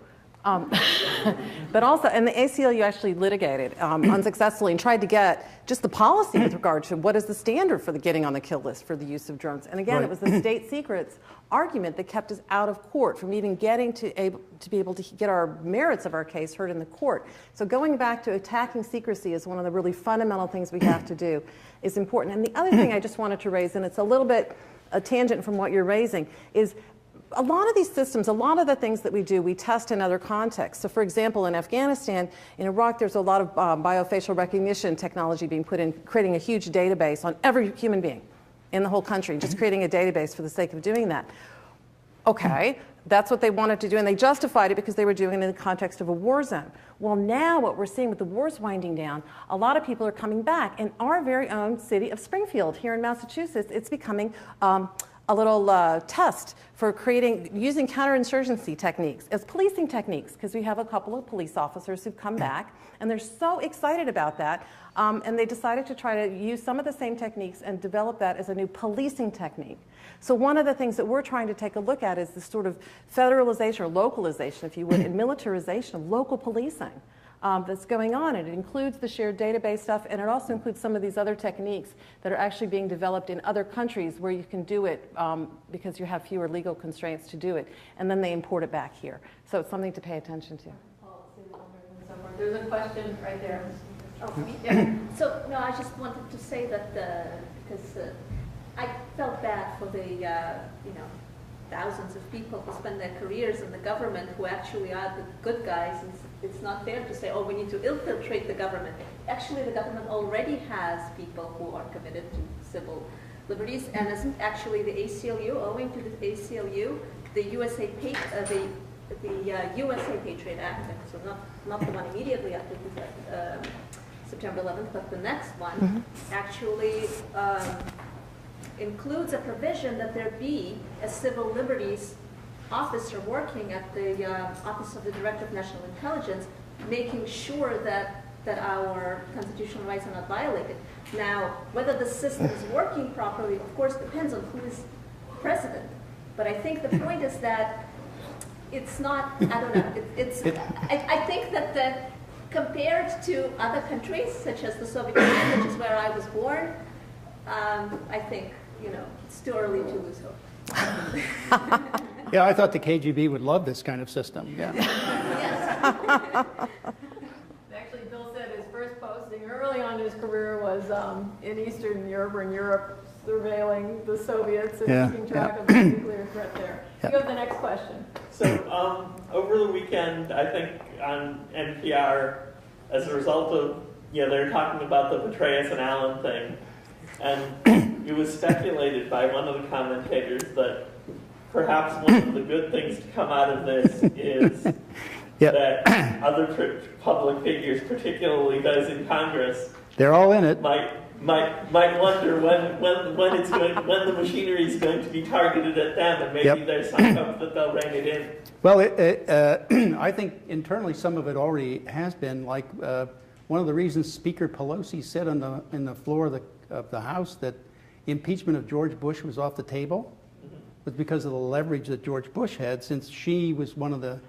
But also, and the ACLU actually litigated unsuccessfully and tried to get just the policy with regard to what is the standard for the getting on the kill list for the use of drones. And again, Right. it was the state secrets argument that kept us out of court from even getting to be able to get our merits of our case heard in the court. So going back to attacking secrecy is one of the really fundamental things we have to do is important. And the other thing I just wanted to raise, and it's a little bit a tangent from what you're raising, is a lot of these systems, a lot of the things that we do, we test in other contexts. So for example, in Afghanistan, in Iraq, there's a lot of biofacial recognition technology being put in, creating a huge database on every human being in the whole country, just creating a database for the sake of doing that. Okay, that's what they wanted to do, and they justified it because they were doing it in the context of a war zone. Well, now what we're seeing with the wars winding down, a lot of people are coming back. In our very own city of Springfield here in Massachusetts, it's becoming a little test for using counterinsurgency techniques as policing techniques, because we have a couple of police officers who've come back, and they're so excited about that, and they decided to try to use some of the same techniques and develop that as a new policing technique. So one of the things that we're trying to take a look at is this sort of federalization or localization, if you would, and militarization of local policing. That's going on, and it includes the shared database stuff, and it also includes some of these other techniques that are actually being developed in other countries where you can do it because you have fewer legal constraints to do it, and then they import it back here. So it's something to pay attention to. There's a question right there. Oh, yeah. So, no, I just wanted to say that because I felt bad for the, thousands of people who spend their careers in the government who actually are the good guys. It's not fair to say, oh, we need to infiltrate the government. Actually, the government already has people who are committed to civil liberties, and it's actually the ACLU, owing to the ACLU, the USA Patriot Act, so not the one immediately after September 11th, but the next one, actually includes a provision that there be a civil liberties officer working at the Office of the Director of National Intelligence, making sure that our constitutional rights are not violated. Now, whether the system is working properly, of course, depends on who is president. But I think the point is that it's not, I don't know, I think that compared to other countries, such as the Soviet Union, which is where I was born, I think, it's too early to lose hope. Yeah, I thought the KGB would love this kind of system. Yeah. Actually, Bill said his first posting early on in his career was in Eastern Europe or in Europe, surveilling the Soviets and keeping track of the nuclear threat there. You have the next question. So over the weekend, I think on NPR, as a result of, they're talking about the Petraeus and Allen thing, and it was speculated by one of the commentators that perhaps one of the good things to come out of this is that other public figures, particularly those in Congress, they're all in it. Might wonder when the machinery is going to be targeted at them, and maybe there's some hope that they'll rein it in. Well, I think internally some of it already has been. Like one of the reasons Speaker Pelosi said in the floor of the House that impeachment of George Bush was off the table was because of the leverage that George Bush had, since she was one of the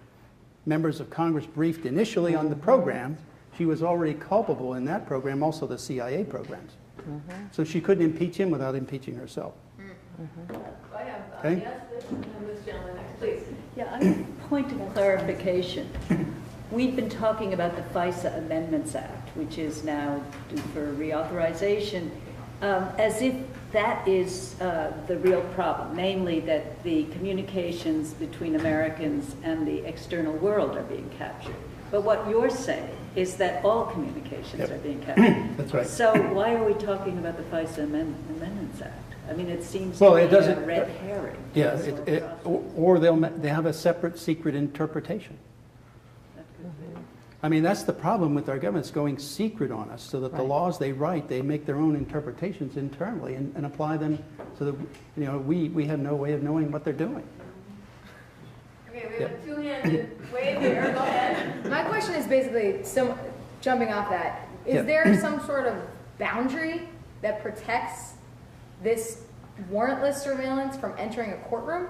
members of Congress briefed initially on the program. She was already culpable in that program, also the CIA programs. So she couldn't impeach him without impeaching herself. I have, Okay. yes, this gentleman next, please. Yeah, I have a point of clarification. We've been talking about the FISA Amendments Act, which is now due for reauthorization, as if that is the real problem, namely that the communications between Americans and the external world are being captured. But what you're saying is that all communications are being captured. That's right. So why are we talking about the FISA Amendments Act? I mean, it seems Well, to it be doesn't. a red herring. Yeah, or they have a separate secret interpretation. I mean, that's the problem with our government. It's going secret on us, so that the laws they write, they make their own interpretations internally and apply them, so that we have no way of knowing what they're doing. Okay, we have a two-handed wave here. Go ahead. My question is basically, jumping off that, is there some sort of boundary that protects this warrantless surveillance from entering a courtroom?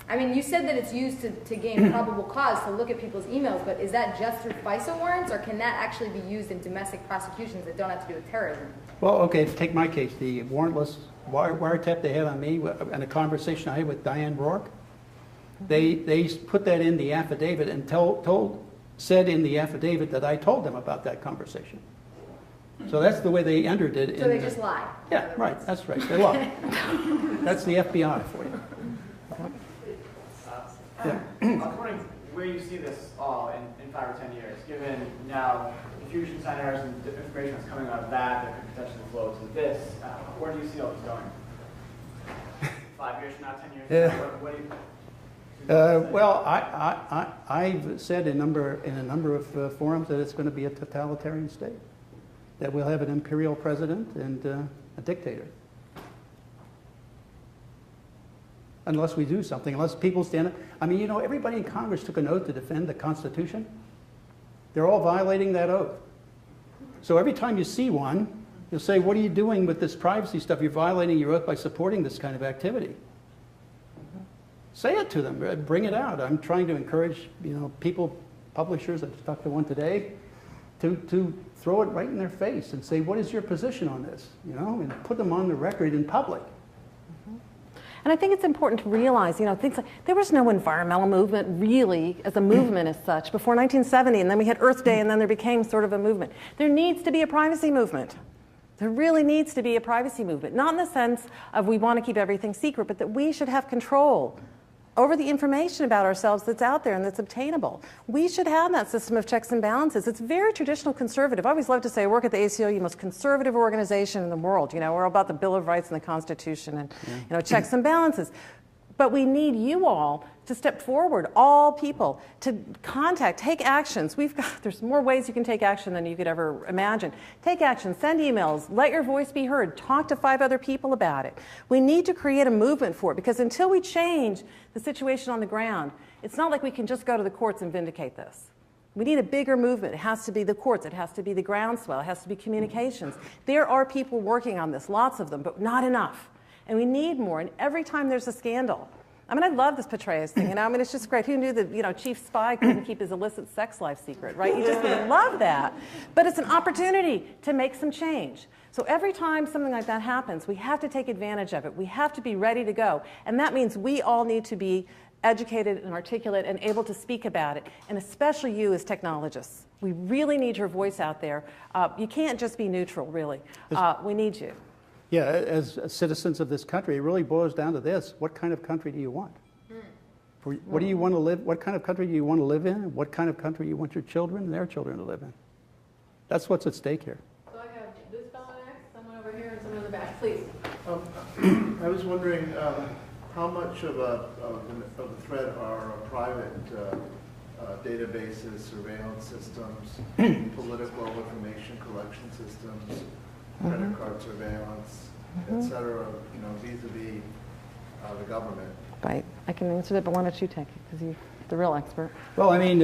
I mean, you said that it's used to gain probable cause to look at people's emails, but is that just through FISA warrants, or can that actually be used in domestic prosecutions that don't have to do with terrorism? Well, okay, take my case. The warrantless wiretap they had on me and a conversation I had with Diane Rourke, they put that in the affidavit and said in the affidavit that I told them about that conversation. So that's the way they entered it. So they just lie. Yeah, right. That's right. They lie. That's the FBI for you. I was wondering where you see this all in 5 or 10 years, given now infusion centers and the information that's coming out of that could potentially flow to this. Where do you see all this going? 5 years from now, 10 years from now? What do you... Well, I've said in a number of forums that it's going to be a totalitarian state, that we'll have an imperial president and a dictator. Unless we do something, unless people stand up. I mean, everybody in Congress took an oath to defend the Constitution. They're all violating that oath. So every time you see one, you'll say, what are you doing with this privacy stuff? You're violating your oath by supporting this kind of activity. Say it to them, bring it out. I'm trying to encourage, people, publishers, I just talked to one today, to throw it right in their face and say, what is your position on this? And put them on the record in public. And I think it's important to realize, things like there was no environmental movement really as a movement as such before 1970, and then we had Earth Day, and then there became sort of a movement. There needs to be a privacy movement. There really needs to be a privacy movement, not in the sense of we want to keep everything secret, but that we should have control over the information about ourselves that's out there and that's obtainable. We should have that system of checks and balances. It's very traditional conservative. I always love to say I work at the ACLU, most conservative organization in the world. We're all about the Bill of Rights and the Constitution and checks and balances. But we need you all to step forward, all people, to contact, take actions. There's more ways you can take action than you could ever imagine. Take action, send emails, let your voice be heard, talk to 5 other people about it. We need to create a movement for it, because until we change the situation on the ground, it's not like we can just go to the courts and vindicate this. We need a bigger movement. It has to be the courts. It has to be the groundswell. It has to be communications. There are people working on this, lots of them, but not enough. And we need more. And every time there's a scandal, I mean, I love this Petraeus thing. I mean, it's just great. Who knew that, chief spy couldn't keep his illicit sex life secret, right? You just love that. But it's an opportunity to make some change. So every time something like that happens, we have to take advantage of it. We have to be ready to go. And that means we all need to be educated and articulate and able to speak about it, and especially you as technologists. We really need your voice out there. You can't just be neutral, really. We need you. Yeah, as citizens of this country, it really boils down to this. What kind of country do you want? What do you want to live? What kind of country do you want to live in? What kind of country you want your children and their children to live in? That's what's at stake here. So I have this fellow next, someone over here, and someone in the back. Please. I was wondering how much of the threat are private databases, surveillance systems, political information collection systems, credit card surveillance, et cetera, vis-a-vis the government. Right. I can answer that, but why don't you take it, because you're the real expert. Well, I mean,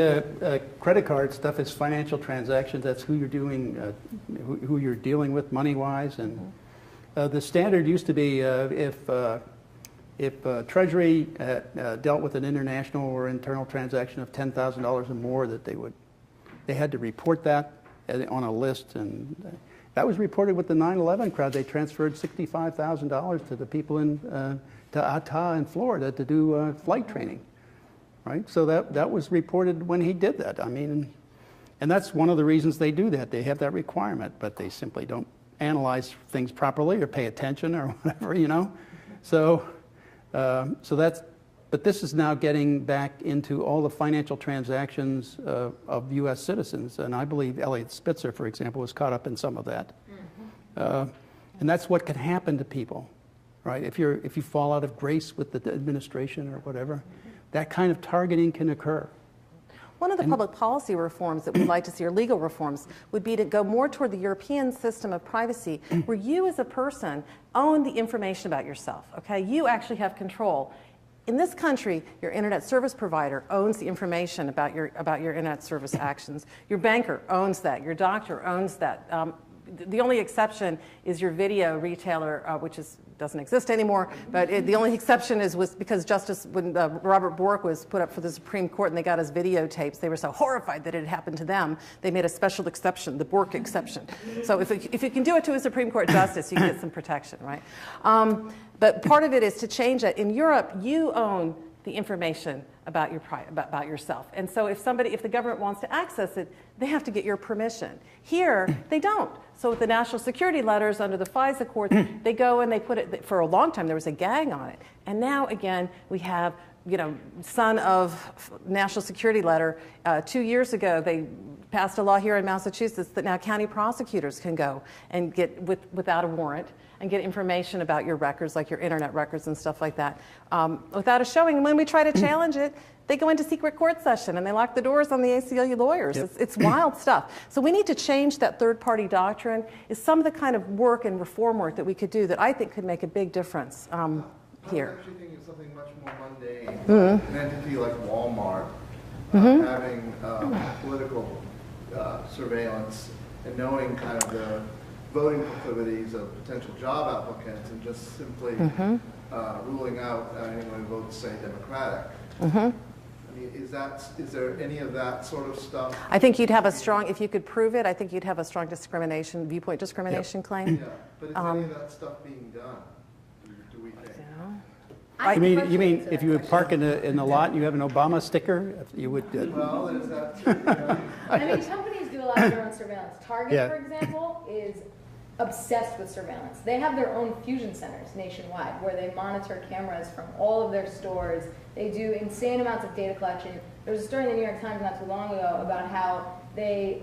credit card stuff is financial transactions. That's who you're doing, who you're dealing with money-wise. And the standard used to be if Treasury dealt with an international or internal transaction of $10,000 or more, that they had to report that on a list, and that was reported with the 9/11 crowd. They transferred $65,000 to the people to Ata in Florida to do flight training, right? So that was reported when he did that. I mean, and that's one of the reasons they do that. They have that requirement, but they simply don't analyze things properly or pay attention or whatever, So, but this is now getting back into all the financial transactions of U.S. citizens, and I believe Elliot Spitzer, for example, was caught up in some of that. And that's what can happen to people, right? If you fall out of grace with the administration or whatever, that kind of targeting can occur. One of the public policy reforms that we'd like to see, or legal reforms, would be to go more toward the European system of privacy, where you as a person own the information about yourself, okay? You actually have control. In this country, your internet service provider owns the information about your internet service actions. Your banker owns that. Your doctor owns that. The only exception is your video retailer, which doesn't exist anymore. But the only exception was because when Robert Bork was put up for the Supreme Court and they got his videotapes, they were so horrified that it had happened to them, they made a special exception, the Bork exception. So if you can do it to a Supreme Court justice, you can get some protection, right? But part of it is to change that. In Europe, you own the information about yourself. And so if the government wants to access it, they have to get your permission. Here, they don't. So with the national security letters under the FISA courts, they go and they put it, for a long time there was a gag on it. And now again, we have, son of national security letter. 2 years ago, they passed a law here in Massachusetts that now county prosecutors can go and get, without a warrant, and get information about your records, like your internet records and stuff like that, without a showing. And when we try to challenge it, they go into secret court session and they lock the doors on the ACLU lawyers. Yep. It's wild stuff. So we need to change that third-party doctrine. Is some of the kind of work and reform work that we could do that I think could make a big difference here. I was actually thinking of something much more mundane. An entity like Walmart having political surveillance and knowing kind of the voting proclivities of potential job applicants and just simply ruling out anyone who votes, say, Democratic. I mean, is there any of that sort of stuff? I think you'd have a strong, if you could prove it, I think you'd have a strong viewpoint discrimination claim. Yeah, but is any of that stuff being done, do we think? You mean if you would park in the lot and you have an Obama sticker, you would... Well, there's that too. I mean, companies do a lot of their own surveillance. Target, for example, is obsessed with surveillance. They have their own fusion centers nationwide where they monitor cameras from all of their stores. They do insane amounts of data collection. There was a story in the New York Times not too long ago about how they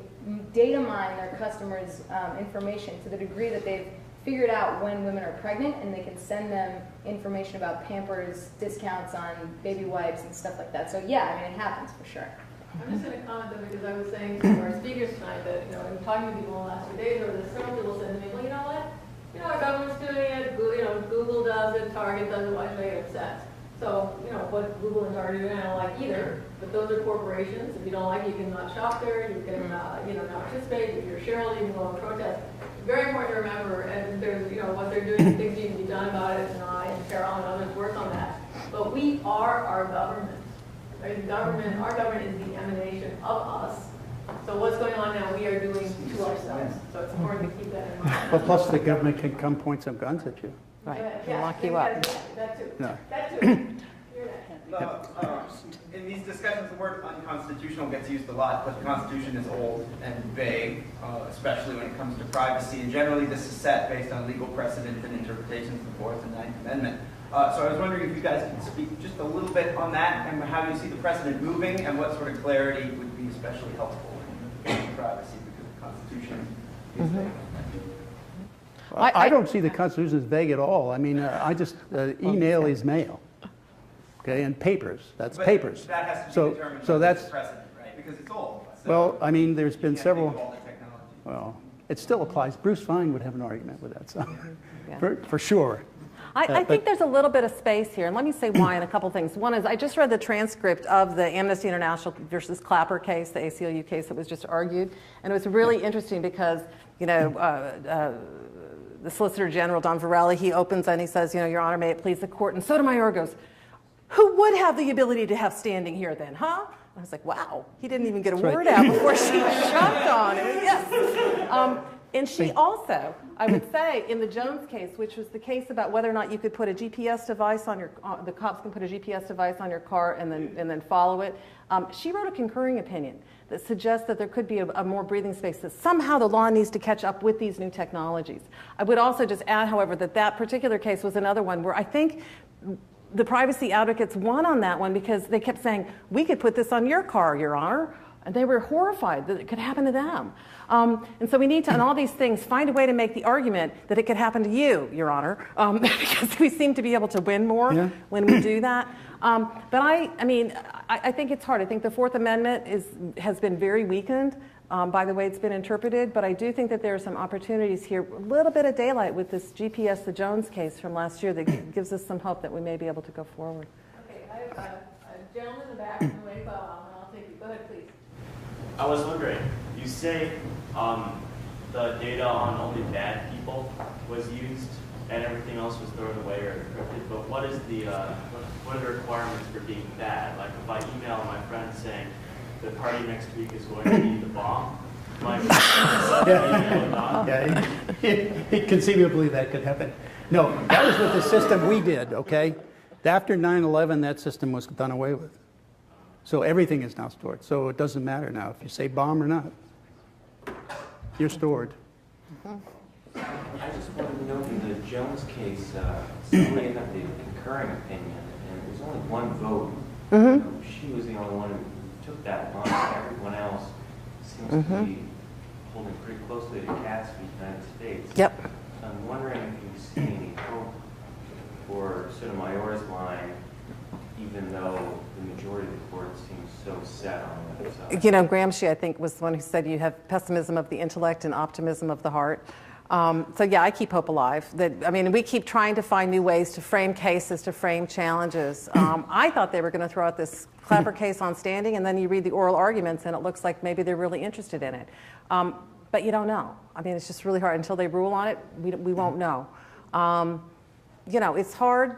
data mine their customers' information to the degree that they've figured out when women are pregnant, and they can send them information about Pampers discounts on baby wipes and stuff like that. So yeah, I mean, it happens for sure. I'm just going to comment though, because I was saying to our speakers tonight that, in talking to people in the last few days, or several people said to me, well, you know what? Our government's doing it, Google does it, Target does it, why should I get upset? So, what Google and Target are doing, I don't like either, but those are corporations. If you don't like it, you can not shop there, you can, not participate. If you're a shareholder, you can go and protest. Very important to remember, and there's, what they're doing, things need to be done about it, and I and Carol and others work on that. But we are our government. Right? Our government is the emanation of us. So what's going on now, we are doing to ourselves. So it's important to keep that in mind. Well, plus the government can come point some guns at you. Right, Yeah, lock you up. That too. No. That too. In these discussions, the word unconstitutional gets used a lot, but the Constitution is old and vague, especially when it comes to privacy. And generally, this is set based on legal precedent and interpretations of the Fourth and Ninth Amendment. So I was wondering if you guys could speak just a little bit on that and how you see the precedent moving and what sort of clarity would be especially helpful in privacy, because the Constitution is vague. I don't see the Constitution as vague at all. I mean, email is mail. Okay, and papers, that's but papers. That has to be determined by the precedent, right? Because it's old. So well, I mean, there's been several. All the technology. Well, it still applies. Bruce Fein would have an argument with that, so for sure. I think there's a little bit of space here, and let me say why in a couple things. One is I just read the transcript of the Amnesty International versus Clapper case, the ACLU case that was just argued, and it was really interesting because, the Solicitor General, Don Varela, he opens and he says, Your Honor, may it please the court, and Sotomayor goes, who would have the ability to have standing here then, huh? I was like, wow, he didn't even get a word out before she jumped on it. Yes. And she also, I would say, in the Jones case, which was the case about whether or not you could put a GPS device on your, the cops can put a GPS device on your car and then follow it. She wrote a concurring opinion that suggests that there could be a more breathing space, that somehow the law needs to catch up with these new technologies. I would also just add, however, that particular case was another one where I think the privacy advocates won on that one because they kept saying, we could put this on your car, Your Honor. And they were horrified that it could happen to them. And so we need to, on all these things, find a way to make the argument that it could happen to you, Your Honor, because we seem to be able to win more when we do that. But I think it's hard. I think the Fourth Amendment has been very weakened by the way it's been interpreted, but I do think that there are some opportunities here, a little bit of daylight with this GPS, the Jones case from last year that gives us some hope that we may be able to go forward. Okay, I have a gentleman in the back in the way, and I'll take you. Go ahead, please. I was wondering, you say the data on only bad people was used and everything else was thrown away or encrypted, but what is the what are the requirements for being bad? Like if I email my friend saying the party next week is going to be the bomb, conceivably that could happen. No, that was with the system we did, okay? After 9/11, that system was done away with. So everything is now stored. So it doesn't matter now if you say bomb or not. You're stored. I just wanted to know in the Jones case, somebody had the concurring opinion, and it was only one vote. She was the only one who took that one. Everyone else seems to be holding pretty closely to Cat's v. United States. Yep. So I'm wondering if you see any hope for Sotomayor's line, even though the majority of the court seems so set on that side. Gramsci, I think, was the one who said you have pessimism of the intellect and optimism of the heart. So yeah, I keep hope alive. We keep trying to find new ways to frame cases, to frame challenges. I thought they were going to throw out this Clapper case on standing, and then you read the oral arguments, and it looks like maybe they're really interested in it. But you don't know. It's just really hard. Until they rule on it, we won't know. It's hard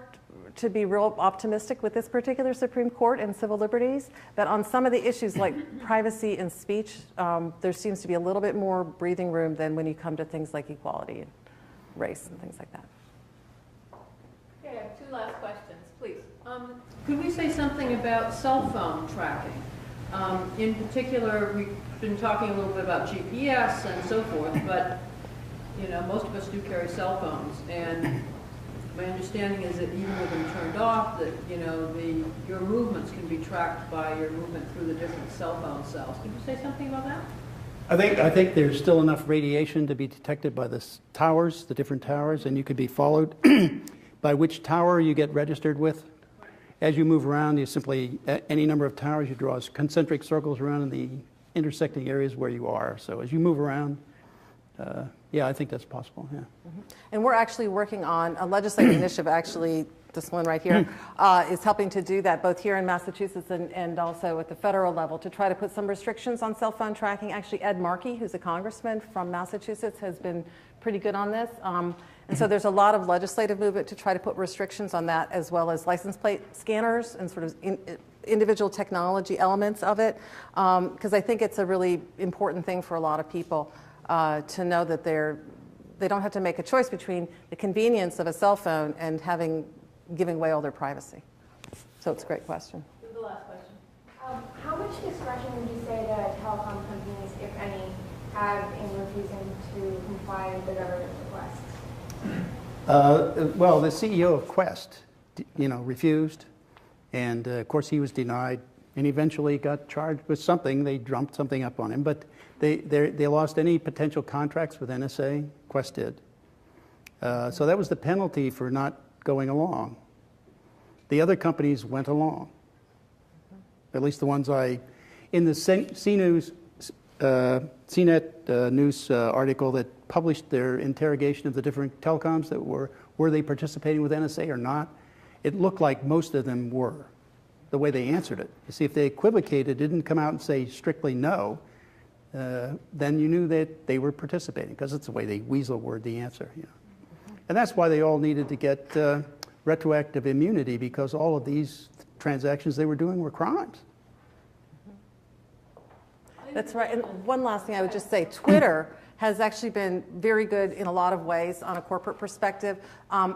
to be real optimistic with this particular Supreme Court and civil liberties, but on some of the issues like privacy and speech, there seems to be a little bit more breathing room than when you come to things like equality and race and things like that. Okay, I have two last questions, please. Could we say something about cell phone tracking? In particular, we've been talking a little bit about GPS and so forth, but most of us do carry cell phones, and my understanding is that even with them turned off, that your movements can be tracked by your movement through the different cell phone cells. Could you say something about that? I think there's still enough radiation to be detected by the towers, the different towers, and you could be followed by which tower you get registered with. As you move around, you simply, any number of towers, you draw concentric circles around in the intersecting areas where you are. So as you move around, yeah, I think that's possible, yeah. And we're actually working on a legislative initiative, actually, this one right here, is helping to do that both here in Massachusetts and also at the federal level to try to put some restrictions on cell phone tracking. Actually, Ed Markey, who's a congressman from Massachusetts, has been pretty good on this. And so there's a lot of legislative movement to try to put restrictions on that, as well as license plate scanners and sort of individual technology elements of it, because I think it's a really important thing for a lot of people to know that they don't have to make a choice between the convenience of a cell phone and giving away all their privacy. So it's a great question. The last question. How much discretion would you say that telecom companies, if any, have in refusing to comply with the government's requests? Well, the CEO of Quest, refused, and of course he was denied, and eventually got charged with something. They drummed something up on him, but they lost any potential contracts with NSA. Quest did. So that was the penalty for not going along. The other companies went along. At least the ones in the CNET news article that published their interrogation of the different telecoms that were they participating with NSA or not, it looked like most of them were, the way they answered it. You see, if they equivocated, didn't come out and say strictly no, then you knew that they were participating, because it's the way they weasel word the answer. And that's why they all needed to get retroactive immunity, because all of these transactions they were doing were crimes. That's right. And one last thing I would just say, Twitter has actually been very good in a lot of ways on a corporate perspective,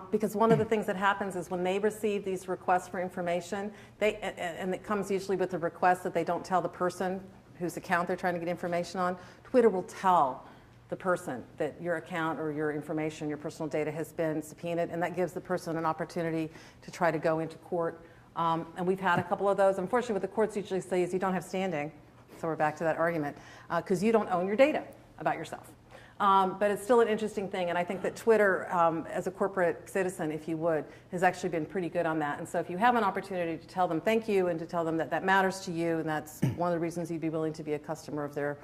because one of the things that happens is when they receive these requests for information, and it comes usually with a request that they don't tell the person whose account they're trying to get information on, Twitter will tell the person that your account or your information, your personal data has been subpoenaed, and that gives the person an opportunity to try to go into court. And we've had a couple of those. Unfortunately, what the courts usually say is you don't have standing, so we're back to that argument, because you don't own your data about yourself. But it's still an interesting thing, and I think that Twitter, as a corporate citizen, if you would, has actually been pretty good on that. And so if you have an opportunity to tell them thank you and to tell them that that matters to you, and that's one of the reasons you'd be willing to be a customer of their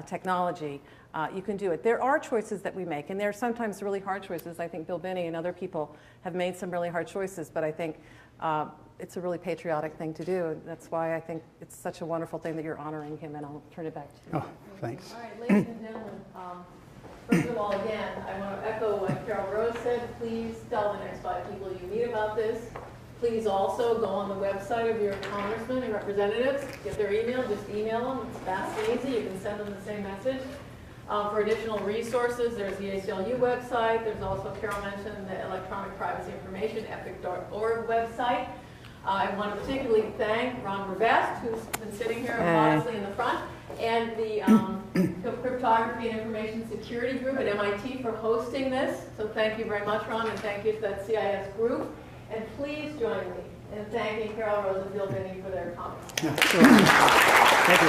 technology, you can do it. There are choices that we make, and they're sometimes really hard choices. I think Bill Binney and other people have made some really hard choices, but I think it's a really patriotic thing to do, and that's why I think it's such a wonderful thing that you're honoring him, and I'll turn it back to you. Oh, thanks. All right, ladies and gentlemen, first of all, again, I want to echo what Carol Rose said. Please tell the next 5 people you meet about this. Please also go on the website of your congressmen and representatives, get their email, just email them. It's fast and easy. You can send them the same message. For additional resources, there's the ACLU website. There's also, Carol mentioned, the Electronic Privacy Information, epic.org website. I want to particularly thank Ron Revest, who's been sitting here modestly in the front, and the Cryptography and Information Security Group at MIT for hosting this. So thank you very much, Ron, and thank you to that CIS group. And please join me in thanking Carol Rose and Bill Binney for their comments. Yeah, sure. Thank you.